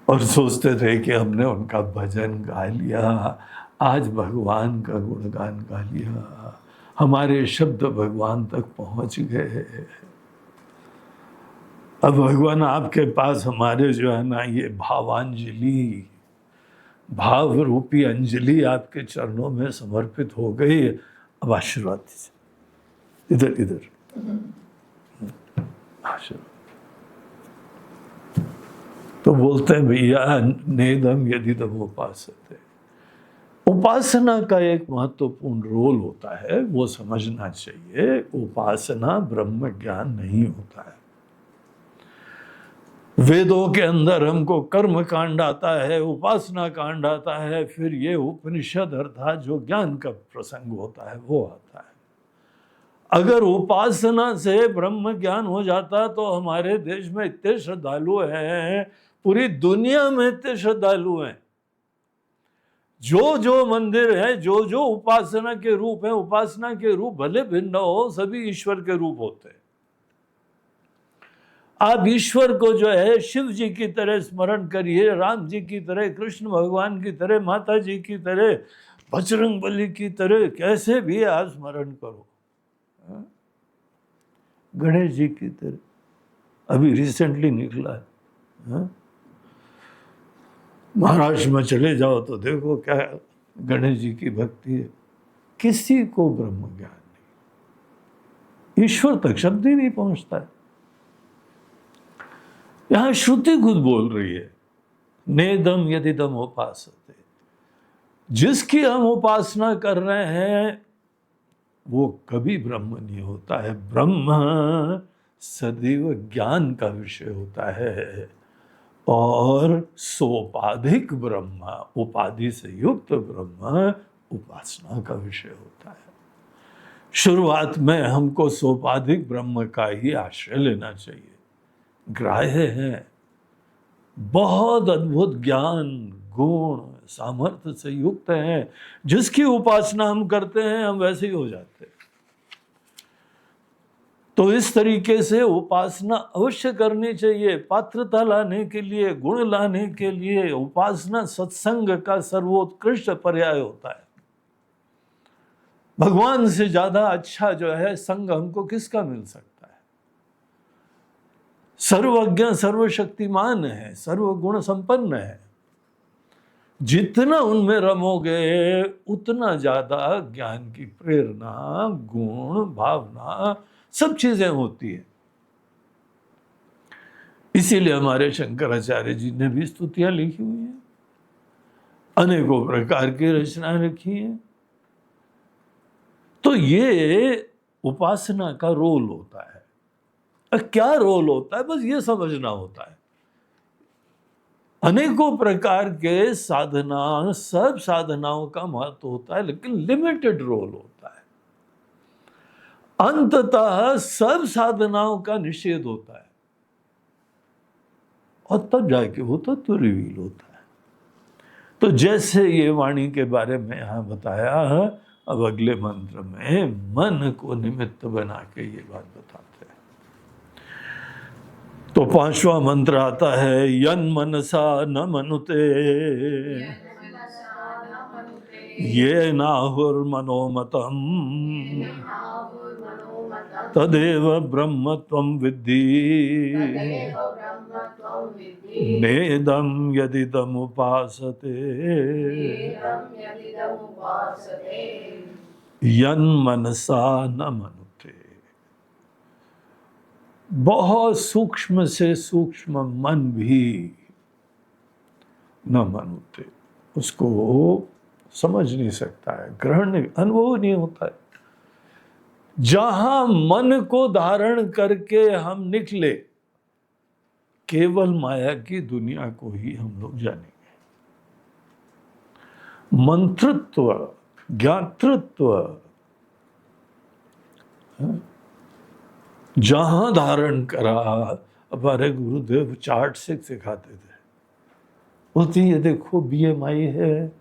और सोचते थे कि हमने उनका भजन गा लिया, आज भगवान का गुणगान गा लिया, हमारे शब्द भगवान तक पहुंच गए। अब भगवान आपके पास हमारे जो है ना ये भावांजलि, भाव रूपी अंजलि आपके चरणों में समर्पित हो गई। अब आशीर्वाद दीजिए, इधर इधर आशीर्वाद। तो बोलते हैं भैया नेदम यदिदम उपासते, उपासना का एक महत्वपूर्ण रोल होता है, वो समझना चाहिए। उपासना ब्रह्म ज्ञान नहीं होता है। वेदों के अंदर हमको कर्म कांड आता है, उपासना कांड आता है, फिर ये उपनिषद अर्थात जो ज्ञान का प्रसंग होता है वो आता है। अगर उपासना से ब्रह्म ज्ञान हो जाता तो हमारे देश में इतने श्रद्धालु हैं, पूरी दुनिया में इतने श्रद्धालु हैं, जो जो मंदिर है, जो जो उपासना के रूप है, उपासना के रूप भले भिन्न हो, सभी ईश्वर के रूप होते हैं। आप ईश्वर को जो है शिव जी की तरह स्मरण करिए, राम जी की तरह, कृष्ण भगवान की तरह, माता जी की तरह, बजरंग बली की तरह, कैसे भी आप स्मरण करो, गणेश जी की तरह, अभी रिसेंटली निकला है, महाराष्ट्र में चले जाओ तो देखो क्या गणेश जी की भक्ति है। किसी को ब्रह्म ज्ञान नहीं, ईश्वर तक शब्द ही नहीं पहुंचता है। यहां श्रुति खुद बोल रही है, नेदम यदिदम उपासते, जिसकी हम उपासना कर रहे हैं वो कभी ब्रह्म नहीं होता है। ब्रह्म सदैव ज्ञान का विषय होता है, और सोपाधिक ब्रह्म, उपाधि से युक्त ब्रह्म उपासना का विषय होता है। शुरुआत में हमको सोपाधिक ब्रह्म का ही आश्रय लेना चाहिए। ग्राह्य है, बहुत अद्भुत ज्ञान, गुण, सामर्थ्य से युक्त हैं, जिसकी उपासना हम करते हैं हम वैसे ही हो जाते हैं। तो इस तरीके से उपासना अवश्य करनी चाहिए। पात्रता लाने के लिए, गुण लाने के लिए उपासना सत्संग का सर्वोत्कृष्ट पर्याय होता है। भगवान से ज्यादा अच्छा जो है संग हमको किसका मिल सकता है? सर्वज्ञ सर्वशक्तिमान है, सर्वगुण संपन्न है। जितना उनमें रमोगे उतना ज्यादा ज्ञान की प्रेरणा, गुण, भावना, सब चीजें होती है। इसीलिए हमारे शंकराचार्य जी ने भी स्तुतियां लिखी हुई हैं, अनेकों प्रकार की रचनाएं रखी हैं। तो ये उपासना का रोल होता है। क्या रोल होता है बस ये समझना होता है। अनेकों प्रकार के साधना, सब साधनाओं का महत्व होता है, लेकिन लिमिटेड रोल होता है। अंततः सब साधनाओं का निषेध होता है, और तब जाके वो तत्व रिवील होता है। तो जैसे ये वाणी के बारे में यहां बताया, अब अगले मंत्र में मन को निमित्त बना के ये बात बताते हैं। तो पांचवा मंत्र आता है, यन मनसा न मनुते ये नाहुर्मनोमतम तदेव ब्रह्म त्वं विद्धि नेदम यदिदम उपासते यन मनसा न मनुते। बहुत सूक्ष्म से सूक्ष्म मन भी न मनुते, उसको समझ नहीं सकता है, ग्रहण नहीं, अनुभव नहीं होता है। जहां मन को धारण करके हम निकले, केवल माया की दुनिया को ही हम लोग जानेंगे। मंत्रत्व, ज्ञातृत्व जहां धारण करा, हमारे गुरुदेव चार्ट से सिखाते थे, बोलती ये देखो BMI है,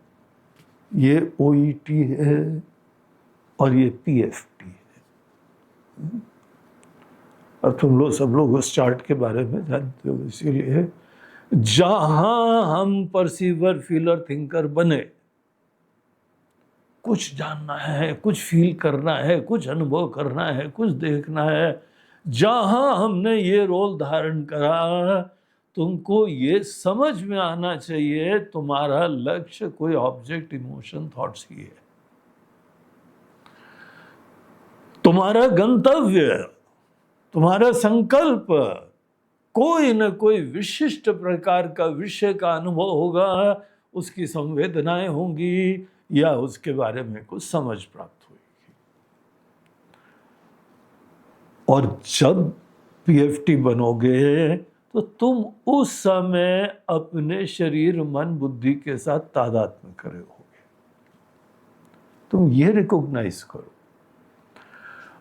ये OET है, और ये PFT है। अब तुम लोग सब लोग उस चार्ट के बारे में जानते हो, इसीलिए जहां हम परसीवर, फीलर, थिंकर बने, कुछ जानना है, कुछ फील करना है, कुछ अनुभव करना है, कुछ देखना है, जहां हमने ये रोल धारण करा, तुमको ये समझ में आना चाहिए तुम्हारा लक्ष्य कोई ऑब्जेक्ट, इमोशन, थॉट्स ही है। तुम्हारा गंतव्य, तुम्हारा संकल्प कोई न कोई विशिष्ट प्रकार का विषय का अनुभव होगा, उसकी संवेदनाएं होंगी, या उसके बारे में कुछ समझ प्राप्त हुई। और जब पीएफटी बनोगे तो तुम उस समय अपने शरीर मन बुद्धि के साथ तादात्म्य में खड़े होगे। तुम ये रिकॉग्नाइज करो।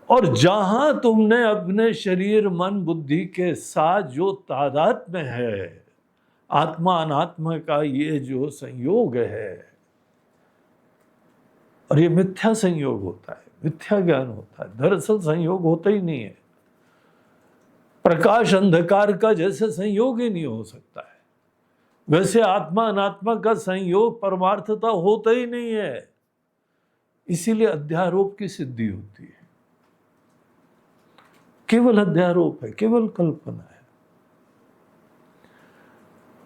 और जहां तुमने अपने शरीर मन बुद्धि के साथ जो तादात्म्य है, आत्मा अनात्मा का ये जो संयोग है, और ये मिथ्या संयोग होता है, मिथ्या ज्ञान होता है, दरअसल संयोग होता ही नहीं है। प्रकाश अंधकार का जैसे संयोग ही नहीं हो सकता है, वैसे आत्मा अनात्मा का संयोग परमार्थता होता ही नहीं है। इसीलिए अध्यारोप की सिद्धि होती है। केवल अध्यारोप है, केवल कल्पना है।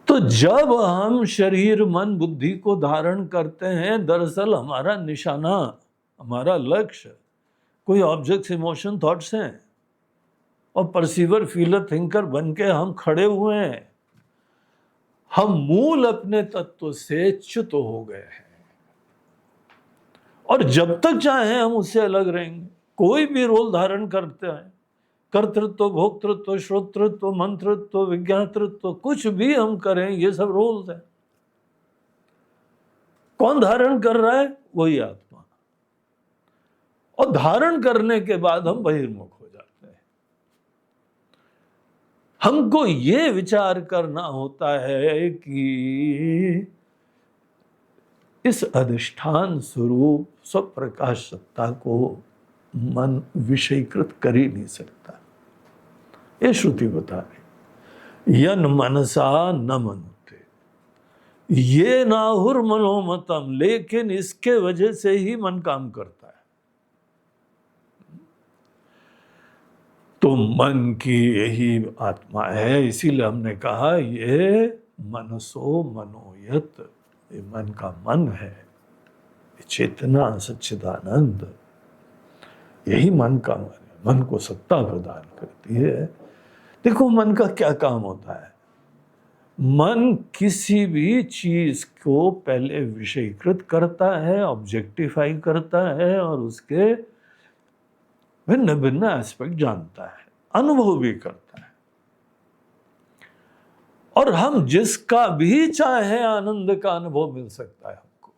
तो जब हम शरीर मन बुद्धि को धारण करते हैं, दरअसल हमारा निशाना, हमारा लक्ष्य कोई ऑब्जेक्ट्स, इमोशन, थॉट्स हैं, और परसीवर, फीलर, थिंकर बन के हम खड़े हुए हैं। हम मूल अपने तत्व से च्युत हो गए हैं, और जब तक चाहे हम उससे अलग रहेंगे। कोई भी रोल धारण करते हैं, कर्तृत्व, भोक्तृत्व, श्रोतृत्व, मंत्रत्व, विज्ञातृत्व, कुछ भी हम करें, ये सब रोल्स हैं। कौन धारण कर रहा है? वही आत्मा। और धारण करने के बाद हम बहिर्मुख हो जाते हैं। हमको ये विचार करना होता है कि इस अधिष्ठान स्वरूप स्वप्रकाश सत्ता को मन विषयीकृत कर ही नहीं सकता। ये श्रुति बता रही, यन मनसा न मनुते ये नाहुर मनोमतम, लेकिन इसके वजह से ही मन काम करता है। तो मन की यही आत्मा है। इसीलिए हमने कहा ये मनसो मनोयत, ये मन का मन है, ये चेतना सच्चिदानंद, यही मन का मन है। मन को सत्ता प्रदान करती है। देखो मन का क्या काम होता है। मन किसी भी चीज को पहले विषयीकृत करता है, ऑब्जेक्टिफाई करता है, और उसके भिन्न भिन्न एस्पेक्ट जानता है, अनुभव भी करता है। और हम जिसका भी चाहे आनंद का अनुभव मिल सकता है। हमको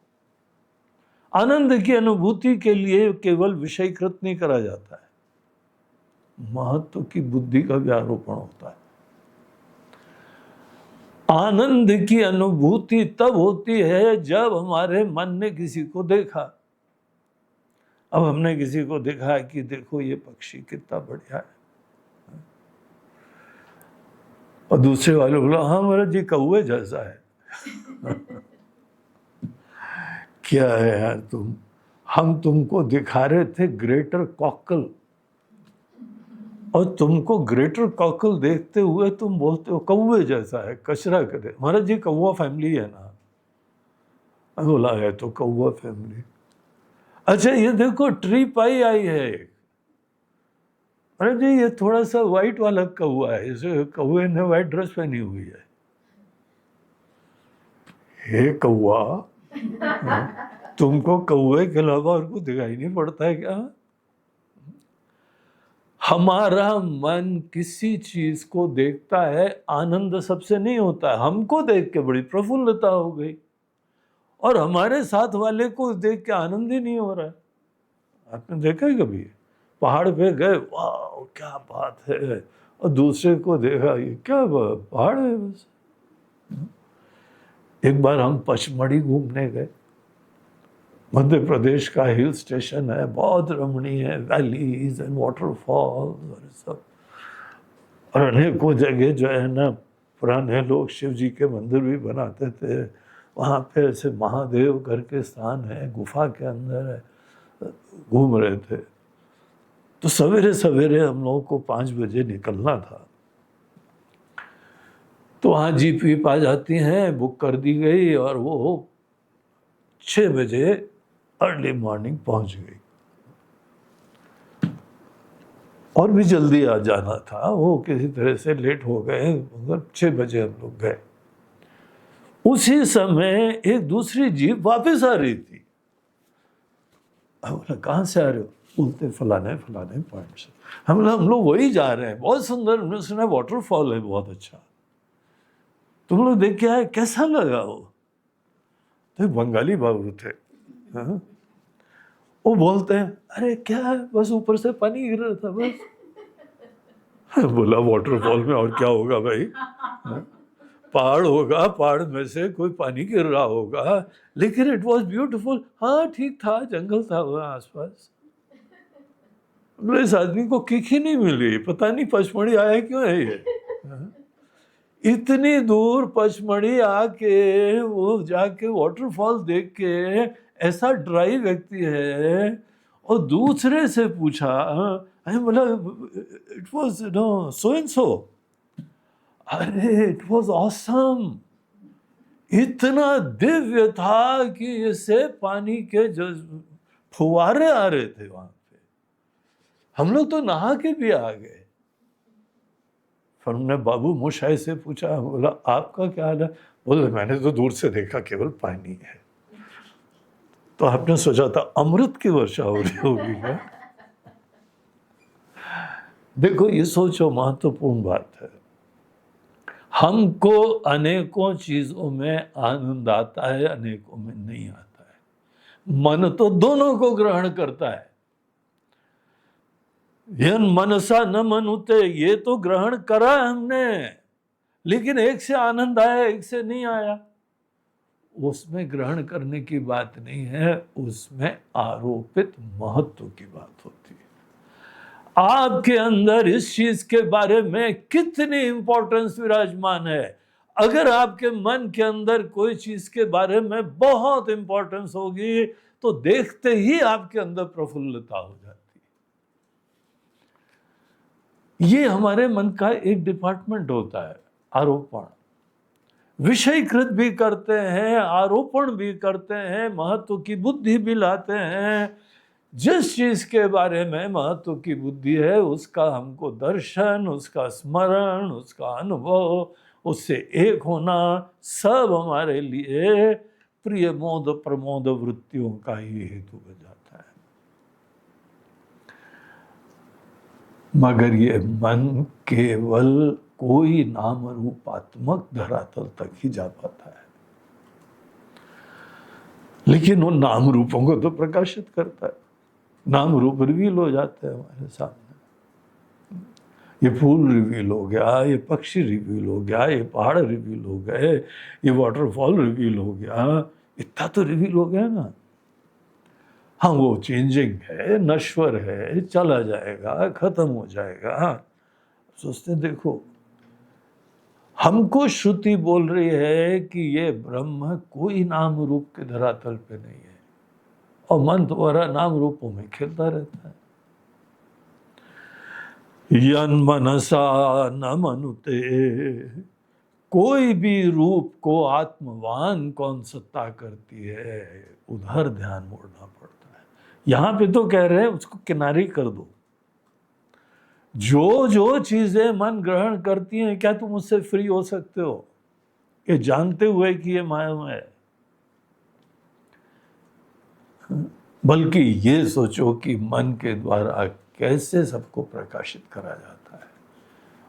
आनंद की अनुभूति के लिए केवल विषयीकृत नहीं करा जाता है, महत्व की बुद्धि का भी आरोपण होता है। आनंद की अनुभूति तब होती है जब हमारे मन ने किसी को देखा। अब हमने किसी को देखा है कि देखो ये पक्षी कितना बढ़िया है, और दूसरे वाले बोला हाँ महाराज जी कौवे जैसा है। क्या है यार तुम, हम तुमको दिखा रहे थे ग्रेटर कॉकल, और तुमको ग्रेटर कॉकल देखते हुए तुम बोलते हो कौवे जैसा है, कचरा करे। महाराज जी कौवा फैमिली है ना? बोला है तो कौवा फैमिली। अच्छा ये देखो ट्री पाई आई है। अरे जी ये थोड़ा सा व्हाइट वाला कौवा है, इसे कौवे ने व्हाइट ड्रेस पहनी हुई है। हे कौवा, तुमको कौवे के अलावा और कुछ दिखाई नहीं पड़ता है क्या? हमारा मन किसी चीज को देखता है, आनंद सबसे नहीं होता है। हमको देख के बड़ी प्रफुल्लता हो गई, और हमारे साथ वाले को देख के आनंद ही नहीं हो रहा है। आपने देखा है कभी? पहाड़ पे गए, वाह क्या बात है, और दूसरे को देखा ये क्या पहाड़ है बस। एक बार हम पचमढ़ी घूमने गए, मध्य प्रदेश का हिल स्टेशन है, बहुत रमणीय है, वैलीज एंड वाटरफॉल्स और सब, और अनेकों जगह जो है ना पुराने लोग शिव जी के मंदिर भी बनाते थे। वहाँ पे ऐसे महादेव करके स्थान है, गुफा के अंदर है। घूम रहे थे तो सवेरे सवेरे हम लोगों को 5 बजे निकलना था। तो वहाँ जीप वीप आ जाती हैं, बुक कर दी गई, और वो 6 बजे अर्ली मॉर्निंग पहुँच गई। और भी जल्दी आ जाना था, वो किसी तरह से लेट हो गए, मगर 6 बजे हम लोग गए। उसी समय एक दूसरी जीप वापस आ रही थी, बोला कहाँ से आ रहे हो? बोलते फलाने फलाने पॉइंट से। हम लोग वही जा रहे हैं, बहुत सुंदर, हमने सुना वाटरफॉल है बहुत अच्छा, तुम लोग देख के आए, कैसा लगा वो? तो बंगाली बाबू थे, हाँ? वो बोलते हैं अरे क्या है, बस ऊपर से पानी गिर रहा था बस। बोला वाटरफॉल में और क्या होगा भाई, हाँ? पहाड़ होगा, पहाड़ में से कोई पानी गिर रहा होगा, लेकिन इट वॉज ब्यूटिफुल। हाँ ठीक था, जंगल था वहाँ आसपास। इस आदमी को किक ही नहीं मिली, पता नहीं पचमढ़ी आया क्यों है ये, हाँ? इतनी दूर पचमढ़ी आके वो जाके वाटरफॉल देख के ऐसा ड्राई व्यक्ति है, और दूसरे से पूछा, बोला it was no so and so, अरे इट वाज ऑसम, इतना दिव्य था कि इससे पानी के जो फुवारे आ रहे थे वहां पे, हम लोग तो नहा के भी आ गए। फिर हमने बाबू मोशाई से पूछा, बोला आपका क्या हाल है? बोले मैंने तो दूर से देखा केवल पानी है। तो आपने सोचा था अमृत की वर्षा हो रही होगी क्या? देखो ये सोचो, महत्वपूर्ण बात है। हमको अनेकों चीजों में आनंद आता है, अनेकों में नहीं आता है। मन तो दोनों को ग्रहण करता है। यन मनसा न मनुते, ये तो ग्रहण करा हमने, लेकिन एक से आनंद आया, एक से नहीं आया। उसमें ग्रहण करने की बात नहीं है, उसमें आरोपित महत्व की बात होती है। आपके अंदर इस चीज के बारे में कितनी इंपॉर्टेंस विराजमान है। अगर आपके मन के अंदर कोई चीज के बारे में बहुत इंपॉर्टेंस होगी, तो देखते ही आपके अंदर प्रफुल्लता हो जाती है। ये हमारे मन का एक डिपार्टमेंट होता है, आरोपण। विषयीकृत भी करते हैं, आरोपण भी करते हैं, महत्व की बुद्धि भी लाते हैं। जिस चीज के बारे में महत्व की बुद्धि है, उसका हमको दर्शन, उसका स्मरण, उसका अनुभव, उससे एक होना, सब हमारे लिए प्रिय मोद प्रमोद वृत्तियों का ही हेतु बन जाता है। मगर ये मन केवल कोई नाम रूपात्मक धरातल तक ही जा पाता है, लेकिन उन नाम रूपों को तो प्रकाशित करता है। नाम रूप रिवील हो जाते हैं हमारे सामने। ये फूल रिवील हो गया, ये पक्षी रिवील हो गया, ये पहाड़ रिवील हो गए, ये वाटरफॉल रिवील हो गया, इतना तो रिवील हो गया ना। हाँ वो चेंजिंग है, नश्वर है, चला जाएगा, खत्म हो जाएगा। सोचते देखो, हमको श्रुति बोल रही है कि ये ब्रह्म कोई नाम रूप के धरातल पे नहीं है, और मन तुम्हारा नाम रूपों में खेलता रहता है। यन मनसा न मनुते, कोई भी रूप को आत्मवान कौन सत्ता करती है, उधर ध्यान मोड़ना पड़ता है। यहां पे तो कह रहे हैं उसको किनारे कर दो। जो जो चीजें मन ग्रहण करती हैं, क्या तुम उससे फ्री हो सकते हो, ये जानते हुए कि ये मायामय है? बल्कि ये सोचो कि मन के द्वारा कैसे सबको प्रकाशित करा जाता है।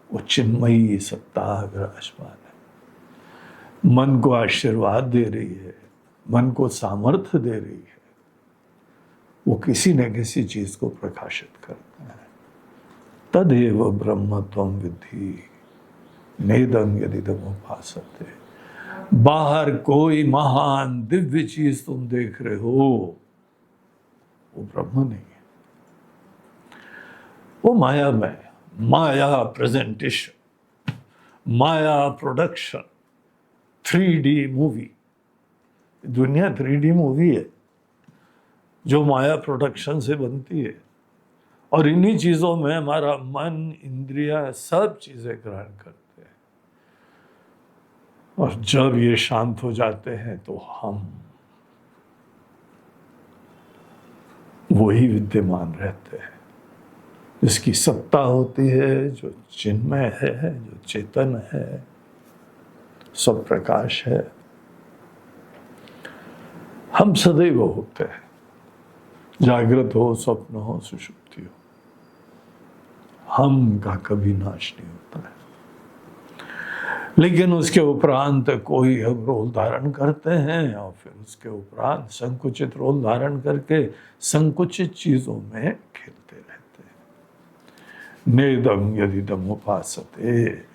वो चिन्मयी सत्ता विराजमान है, मन को आशीर्वाद दे रही है, मन को सामर्थ्य दे रही है, वो किसी न किसी चीज को प्रकाशित करता है। तदेव ब्रह्म त्वं विद्धि नेदं यदिदम् उपासते। बाहर कोई महान दिव्य चीज तुम देख रहे हो, वो ब्रह्म नहीं है, वो माया में, माया प्रेजेंटेशन, माया प्रोडक्शन, 3D मूवी। दुनिया 3D मूवी है जो माया प्रोडक्शन से बनती है, और इन्हीं चीजों में हमारा मन, इंद्रिया, सब चीजें ग्रहण करते हैं। और जब ये शांत हो जाते हैं तो हम वही विद्यमान रहते हैं, जिसकी सत्ता होती है, जो चिन्मय है, जो चेतन है, सब प्रकाश है। हम सदैव होते हैं, जागृत हो, स्वप्न हो, सुषुप्ति हो, हम का कभी नाश नहीं होता है। लेकिन उसके उपरांत कोई हम रोल धारण करते हैं और फिर उसके उपरांत संकुचित रोल धारण करके संकुचित चीजों में खेलते रहते हैं। नेदम यदिदम उपासते,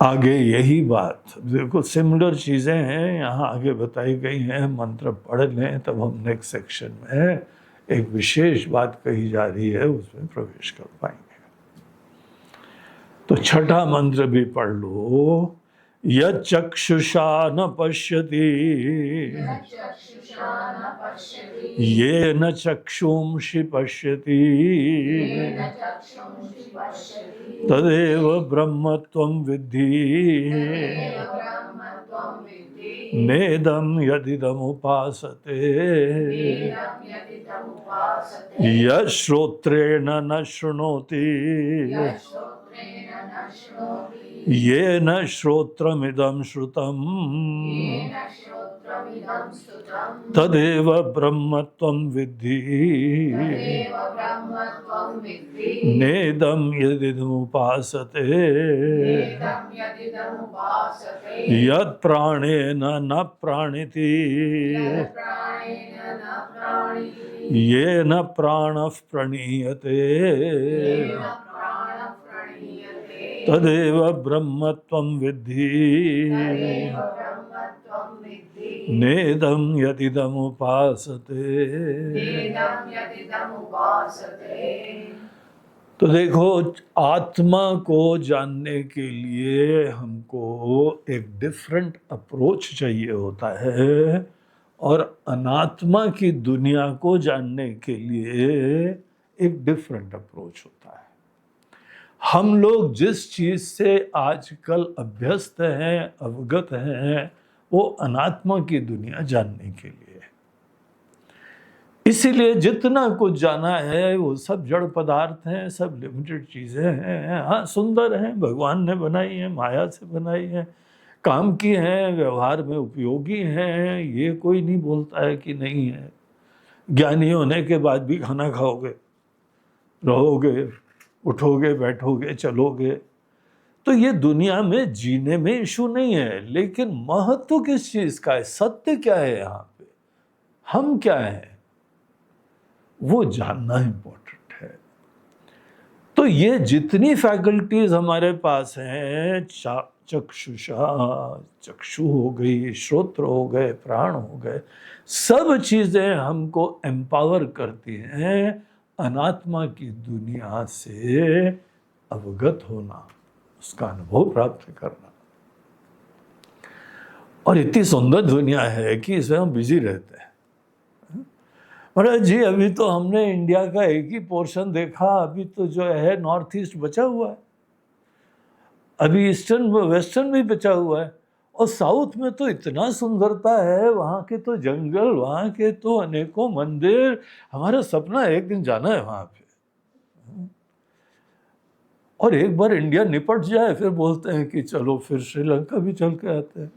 आगे यही बात देखो, सिमिलर चीजें हैं यहाँ आगे बताई गई हैं। मंत्र पढ़ लें तब हम नेक्स्ट सेक्शन में एक विशेष बात कही जा रही है उसमें प्रवेश कर पाएंगे। तो छठा मंत्र भी पढ़ लो। यक्षुषा न पश्यति येन चक्षुंषि पश्यति तदेव ब्रह्मत्वं विद्धि नेदं यदिदमुपासते यश्रोत्रेण न शृणोति येन श्रोत्रमिदं श्रुतम् तदेव ब्रह्मत्वं विद्धि नेदं यदिदमुपासते यत्प्राणेन न प्राणिति येन प्राणः प्रणीयते तदेव ब्रह्मत्वं विद्धि नेदं यदिदमुपासते। तो देखो, आत्मा को जानने के लिए हमको एक डिफरेंट अप्रोच चाहिए होता है और अनात्मा की दुनिया को जानने के लिए एक डिफरेंट अप्रोच होता है। हम लोग जिस चीज से आजकल अभ्यस्त हैं, अवगत हैं, वो अनात्मा की दुनिया जानने के लिए। इसीलिए जितना कुछ जाना है वो सब जड़ पदार्थ हैं, सब लिमिटेड चीजें हैं। हाँ, सुंदर हैं, भगवान ने बनाई हैं, माया से बनाई हैं, काम की हैं, व्यवहार में उपयोगी हैं, ये कोई नहीं बोलता है कि नहीं है। ज्ञानी होने के बाद भी खाना खाओगे, रहोगे, उठोगे, बैठोगे, चलोगे, तो ये दुनिया में जीने में इशू नहीं है। लेकिन महत्व किस चीज का है, सत्य क्या है, यहाँ पे हम क्या है, वो जानना इंपॉर्टेंट है। तो ये जितनी फैकल्टीज हमारे पास हैं, चक्षुषा, चक्षु हो गई, श्रोत्र हो गए, प्राण हो गए, सब चीजें हमको एम्पावर करती हैं अनात्मा की दुनिया से अवगत होना, उसका अनुभव प्राप्त करना। और इतनी सुंदर दुनिया है कि इसमें हम बिजी रहते हैं। महाराज जी, अभी तो हमने इंडिया का एक ही पोर्शन देखा, अभी तो जो है नॉर्थ ईस्ट बचा हुआ है, अभी ईस्टर्न वेस्टर्न भी बचा हुआ है, और साउथ में तो इतना सुंदरता है, वहाँ के तो जंगल, वहाँ के तो अनेकों मंदिर। हमारा सपना एक दिन जाना है वहाँ पे, और एक बार इंडिया निपट जाए फिर बोलते हैं कि चलो फिर श्रीलंका भी चल के आते हैं,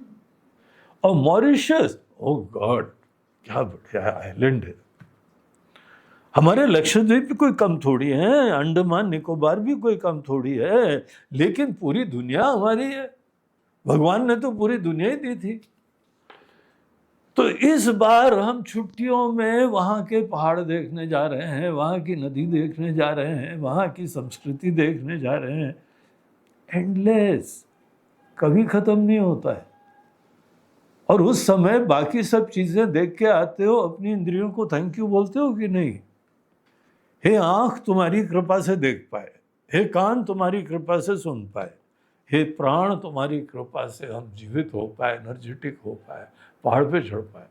और मॉरिशस, ओ गॉड क्या बढ़िया आइलैंड है। हमारे लक्षद्वीप भी कोई कम थोड़ी है, अंडमान निकोबार भी कोई कम थोड़ी है, लेकिन पूरी दुनिया हमारी है। भगवान ने तो पूरी दुनिया ही दी थी। तो इस बार हम छुट्टियों में वहाँ के पहाड़ देखने जा रहे हैं, वहाँ की नदी देखने जा रहे हैं, वहाँ की संस्कृति देखने जा रहे हैं। एंडलेस, कभी खत्म नहीं होता है। और उस समय बाकी सब चीजें देख के आते हो, अपनी इंद्रियों को थैंक यू बोलते हो कि नहीं? हे आंख तुम्हारी कृपा से देख पाए, हे कान तुम्हारी कृपा से सुन पाए, हे प्राण तुम्हारी कृपा से हम जीवित हो पाए, एनर्जेटिक हो पाए, पहाड़ पे चढ़ पाए।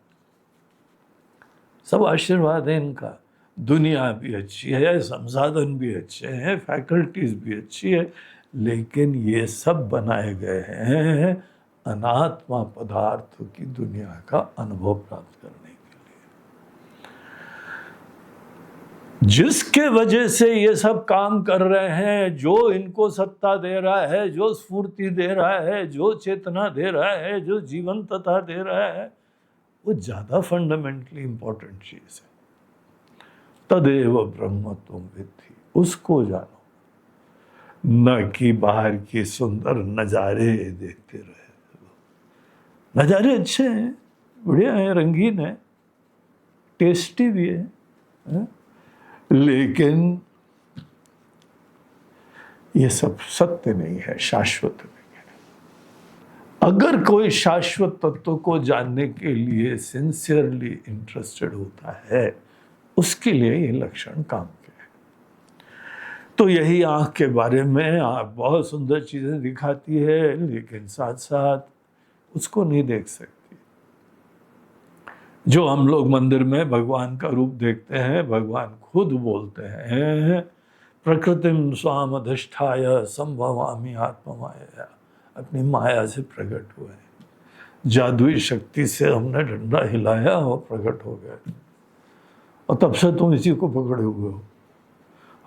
सब आशीर्वाद है इनका। दुनिया भी अच्छी है, संसाधन भी अच्छे हैं, फैकल्टीज भी अच्छी है, लेकिन ये सब बनाए गए हैं अनात्मा पदार्थों की दुनिया का अनुभव प्राप्त करने के लिए। जिसके वजह से ये सब काम कर रहे हैं, जो इनको सत्ता दे रहा है, जो स्फूर्ति दे रहा है, जो चेतना दे रहा है, जो जीवंतता दे रहा है, वो ज़्यादा फंडामेंटली इंपॉर्टेंट चीज़ है। तदेव ब्रह्म तुम विद्धि, उसको जानो, न कि बाहर की सुंदर नजारे देखते रहे। नजारे अच्छे हैं, बढ़िया है, रंगीन है, टेस्टी भी है? लेकिन ये सब सत्य नहीं है, शाश्वत नहीं है। अगर कोई शाश्वत तत्व को जानने के लिए सिंसियरली इंटरेस्टेड होता है, उसके लिए ये लक्षण काम के हैं। तो यही आंख के बारे में आंख बहुत सुंदर चीजें दिखाती है, लेकिन साथ साथ उसको नहीं देख सकती। जो हम लोग मंदिर में भगवान का रूप देखते हैं, भगवान खुद बोलते हैं प्रकृतिम स्वाम अधिष्ठाय संभवामि आत्ममाया, अपनी माया से प्रकट हुए। जादुई शक्ति से हमने डंडा हिलाया और प्रकट हो गए, और तब से तुम इसी को पकड़े हुए हो,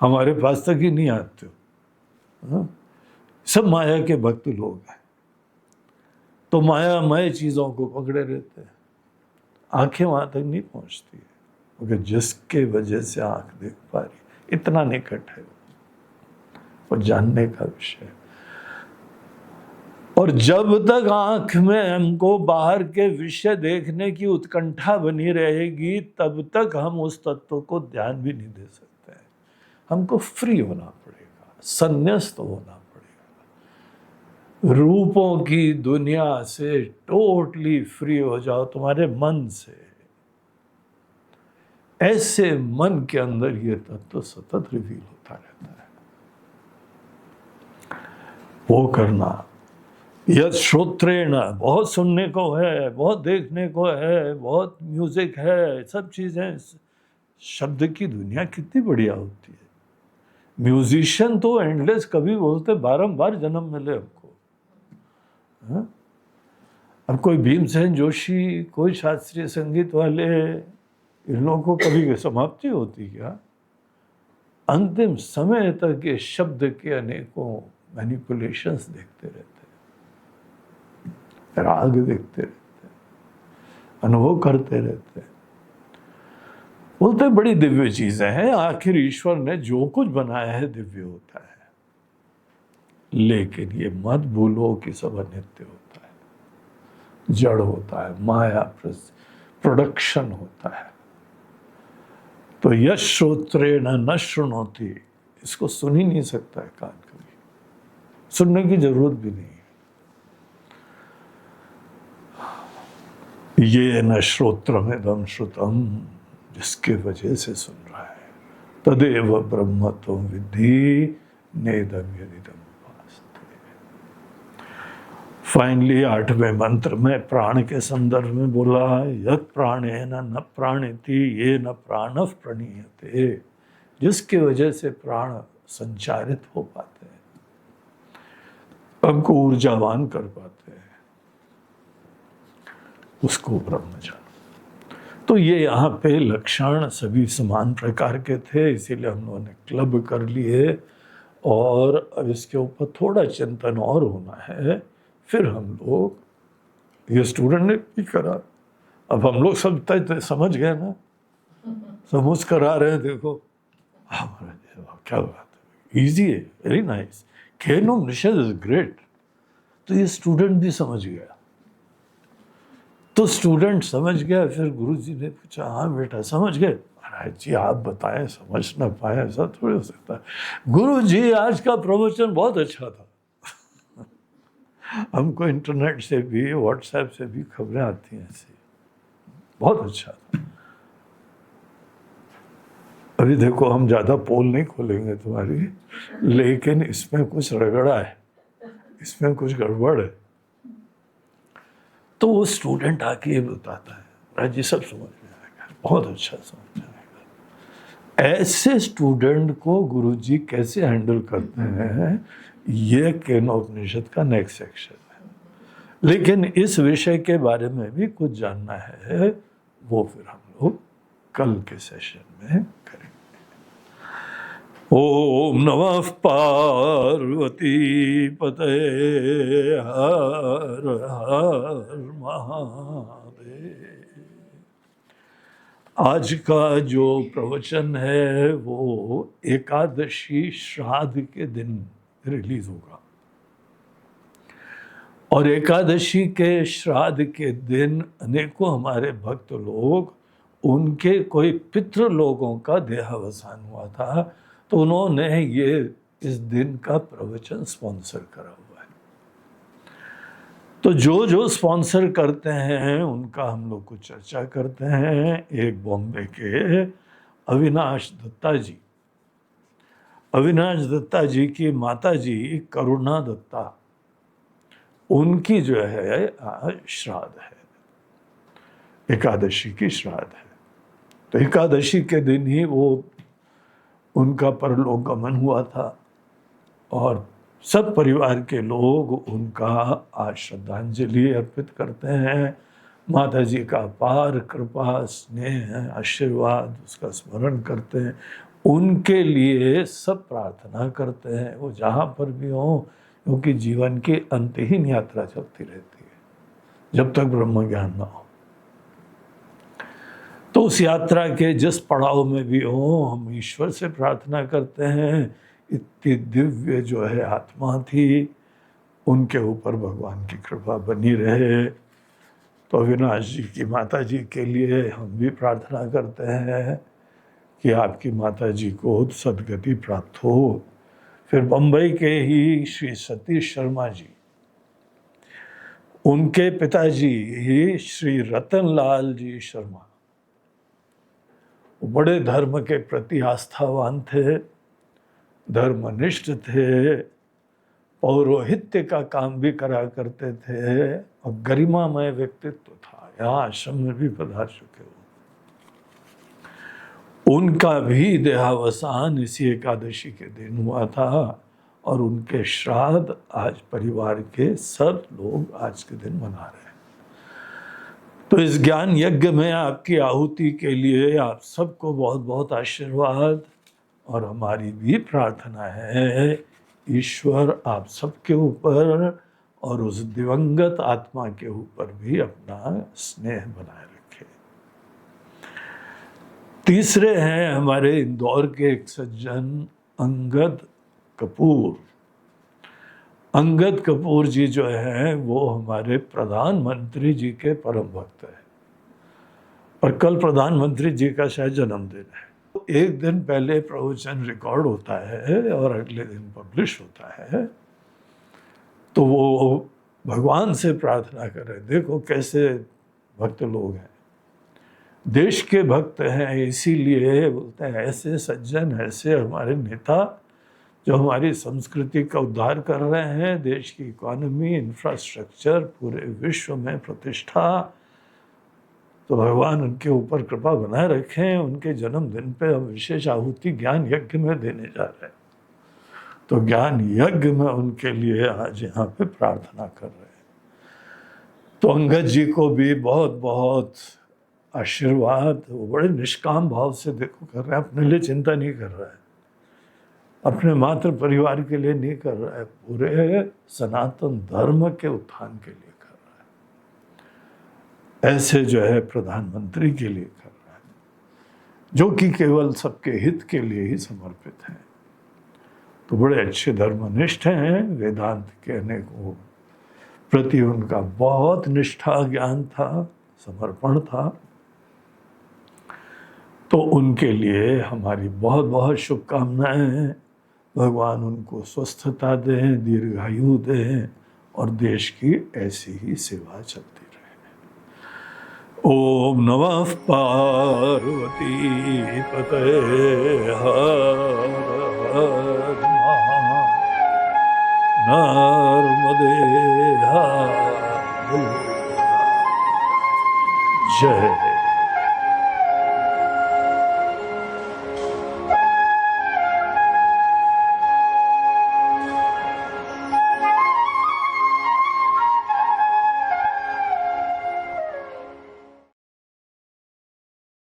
हमारे पास तक ही नहीं आते हो। सब माया के भक्त लोग हैं, तो मायामय चीजों को पकड़े रहते हैं, आंखें वहां तक नहीं पहुंचती है, क्योंकि जिसके वजह से आंख देख पा रही, इतना निकट है वो जानने का विषय। और जब तक आंख में हमको बाहर के विषय देखने की उत्कंठा बनी रहेगी, तब तक हम उस तत्व को ध्यान भी नहीं दे सकते हैं। हमको फ्री होना पड़ेगा, संन्यास्त होना पड़ेगा, रूपों की दुनिया से टोटली फ्री हो जाओ, तुम्हारे मन से। ऐसे मन के अंदर ये तत्व सतत रिवील होता रहता है। वो करना, यद श्रोत्रेण, बहुत सुनने को है, बहुत देखने को है, बहुत म्यूजिक है, सब चीजें। शब्द की दुनिया कितनी बढ़िया होती है। म्यूजिशियन तो एंडलेस कभी बोलते, बारंबार जन्म मिले हमको। हाँ? अब कोई भीमसेन जोशी, कोई शास्त्रीय संगीत वाले, इन लोगों को कभी समाप्ति होती क्या? अंतिम समय तक ये शब्द के अनेकों मैनिपुलेशंस देखते रहते हैं, राग देखते रहते हैं, अनुभव करते रहते हैं, बोलते बड़ी दिव्य चीजें हैं। आखिर ईश्वर ने जो कुछ बनाया है दिव्य होता है, लेकिन ये मत भूलो कि सब अनित्य होता है, जड़ होता है, माया प्रोडक्शन होता है। तो यश श्रोत्रेण न शृणोति, इसको सुन ही नहीं सकता है कान कभी, सुनने की जरूरत भी नहीं है। ये न श्रोत्रमिदं श्रुतम, जिसके वजह से सुन रहा है, तदेव ब्रह्म त्वं विद्धि नेदं यदिदं उपासते। फाइनली 8वें मंत्र में प्राण के संदर्भ में बोला, यत् प्राणेन न प्राणिति ये न प्राणः प्रणीयते, जिसकी वजह से प्राण संचारित हो पाते हैं, हमको ऊर्जावान कर पाते हैं, उसको ब्रह्म जानो। तो ये यहाँ पे लक्षण सभी समान प्रकार के थे, इसीलिए हम लोगों ने क्लब कर लिए, और अब इसके ऊपर थोड़ा चिंतन और होना है। फिर हम लोग, ये स्टूडेंट ने भी करा, अब हम लोग सब तय समझ गए ना, समझ कर आ रहे हैं, देखो क्या बात है, इजी है, very nice, Kenopanishad is great. तो ये स्टूडेंट भी समझ गया, तो स्टूडेंट समझ गया। फिर गुरुजी ने पूछा, हाँ बेटा समझ गए? महाराज जी आप बताएं, समझ ना पाए ऐसा थोड़ी हो सकता है। गुरुजी आज का प्रवचन बहुत अच्छा था। हमको इंटरनेट से भी, व्हाट्सएप से भी खबरें आती हैं ऐसी, बहुत अच्छा था। अभी देखो हम ज्यादा पोल नहीं खोलेंगे तुम्हारी, लेकिन इसमें कुछ रगड़ा है, इसमें कुछ गड़बड़ है। तो वो स्टूडेंट आके ये बताता है, राज जी सब समझ में आएगा, बहुत अच्छा समझ में आएगा। ऐसे स्टूडेंट को गुरुजी कैसे हैंडल करते हैं, ये केनोपनिषद का नेक्स्ट सेक्शन है। लेकिन इस विषय के बारे में भी कुछ जानना है, वो फिर हम लोग कल के सेशन में करेंगे। ओम नमः पार्वती पतये, हर हर महादेव। आज का जो प्रवचन है वो एकादशी श्राद्ध के दिन रिलीज होगा, और एकादशी के श्राद्ध के दिन अनेकों हमारे भक्त लोग, उनके कोई पितृ लोगों का देहावसान हुआ था, तो उन्होंने ये इस दिन का प्रवचन स्पॉन्सर करा हुआ है। तो जो जो स्पॉन्सर करते हैं उनका हम लोग कुछ चर्चा करते हैं। एक बॉम्बे के अविनाश दत्ता जी, अविनाश दत्ता जी की माता जी करुणा दत्ता, उनकी जो है आज श्राद्ध है, एकादशी की श्राद्ध है। तो एकादशी के दिन ही वो उनका परलोक गमन हुआ था, और सब परिवार के लोग उनका आज श्रद्धांजलि अर्पित करते हैं। माता जी का अपार कृपा, स्नेह, आशीर्वाद, उसका स्मरण करते हैं, उनके लिए सब प्रार्थना करते हैं, वो जहाँ पर भी हों, क्योंकि जीवन की अंतहीन यात्रा चलती रहती है जब तक ब्रह्म ज्ञान ना हो। तो उस यात्रा के जिस पड़ाव में भी हो, हम ईश्वर से प्रार्थना करते हैं इतनी दिव्य जो है आत्मा थी, उनके ऊपर भगवान की कृपा बनी रहे। तो अविनाश जी की माता जी के लिए हम भी प्रार्थना करते हैं कि आपकी माता जी को सद्गति प्राप्त हो। फिर बम्बई के ही श्री सतीश शर्मा जी, उनके पिताजी ही श्री रतनलाल जी शर्मा, बड़े धर्म के प्रति आस्थावान थे, धर्मनिष्ठ थे, पौरोहित्य का काम भी करा करते थे, और गरिमामय व्यक्तित्व था। यहाँ आश्रम में भी पधार चुके हो। उनका भी देहावसान इसी एकादशी के दिन हुआ था, और उनके श्राद्ध आज परिवार के सब लोग आज के दिन मना रहे हैं। तो इस ज्ञान यज्ञ में आपकी आहुति के लिए आप सबको बहुत बहुत आशीर्वाद, और हमारी भी प्रार्थना है ईश्वर आप सबके ऊपर और उस दिवंगत आत्मा के ऊपर भी अपना स्नेह बनाए रखे। तीसरे हैं हमारे इंदौर के एक सज्जन अंगद कपूर। अंगद कपूर जी जो हैं वो हमारे प्रधानमंत्री जी के परम भक्त हैं, और कल प्रधानमंत्री जी का शायद जन्मदिन है। एक दिन पहले प्रवचन रिकॉर्ड होता है और अगले दिन पब्लिश होता है। तो वो भगवान से प्रार्थना कर रहे, देखो कैसे भक्त लोग हैं, देश के भक्त हैं, इसीलिए बोलते हैं ऐसे सज्जन, ऐसे हमारे नेता जो हमारी संस्कृति का उद्धार कर रहे हैं, देश की इकोनॉमी, इंफ्रास्ट्रक्चर, पूरे विश्व में प्रतिष्ठा। तो भगवान उनके ऊपर कृपा बनाए रखें। उनके जन्मदिन पे हम विशेष आहुति ज्ञान यज्ञ में देने जा रहे हैं, तो ज्ञान यज्ञ में उनके लिए आज यहाँ पे प्रार्थना कर रहे हैं। तो अंगद जी को भी बहुत बहुत आशीर्वाद। वो बड़े निष्काम भाव से देखो कर रहे हैं, अपने लिए चिंता नहीं कर रहा है, अपने मात्र परिवार के लिए नहीं कर रहा है, पूरे सनातन धर्म के उत्थान के लिए कर रहा है। ऐसे जो है प्रधानमंत्री के लिए कर रहा है, जो कि केवल सबके हित के लिए ही समर्पित हैं। तो बड़े अच्छे धर्मनिष्ठ हैं, वेदांत के अनेकों प्रति उनका बहुत निष्ठा, ज्ञान था, समर्पण था। तो उनके लिए हमारी बहुत बहुत शुभकामनाएं हैं। भगवान उनको स्वस्थता दें, दीर्घायु दें, और देश की ऐसी ही सेवा चलती रहे। ओम नमः पार्वती पतये हर हर नर्मदे हर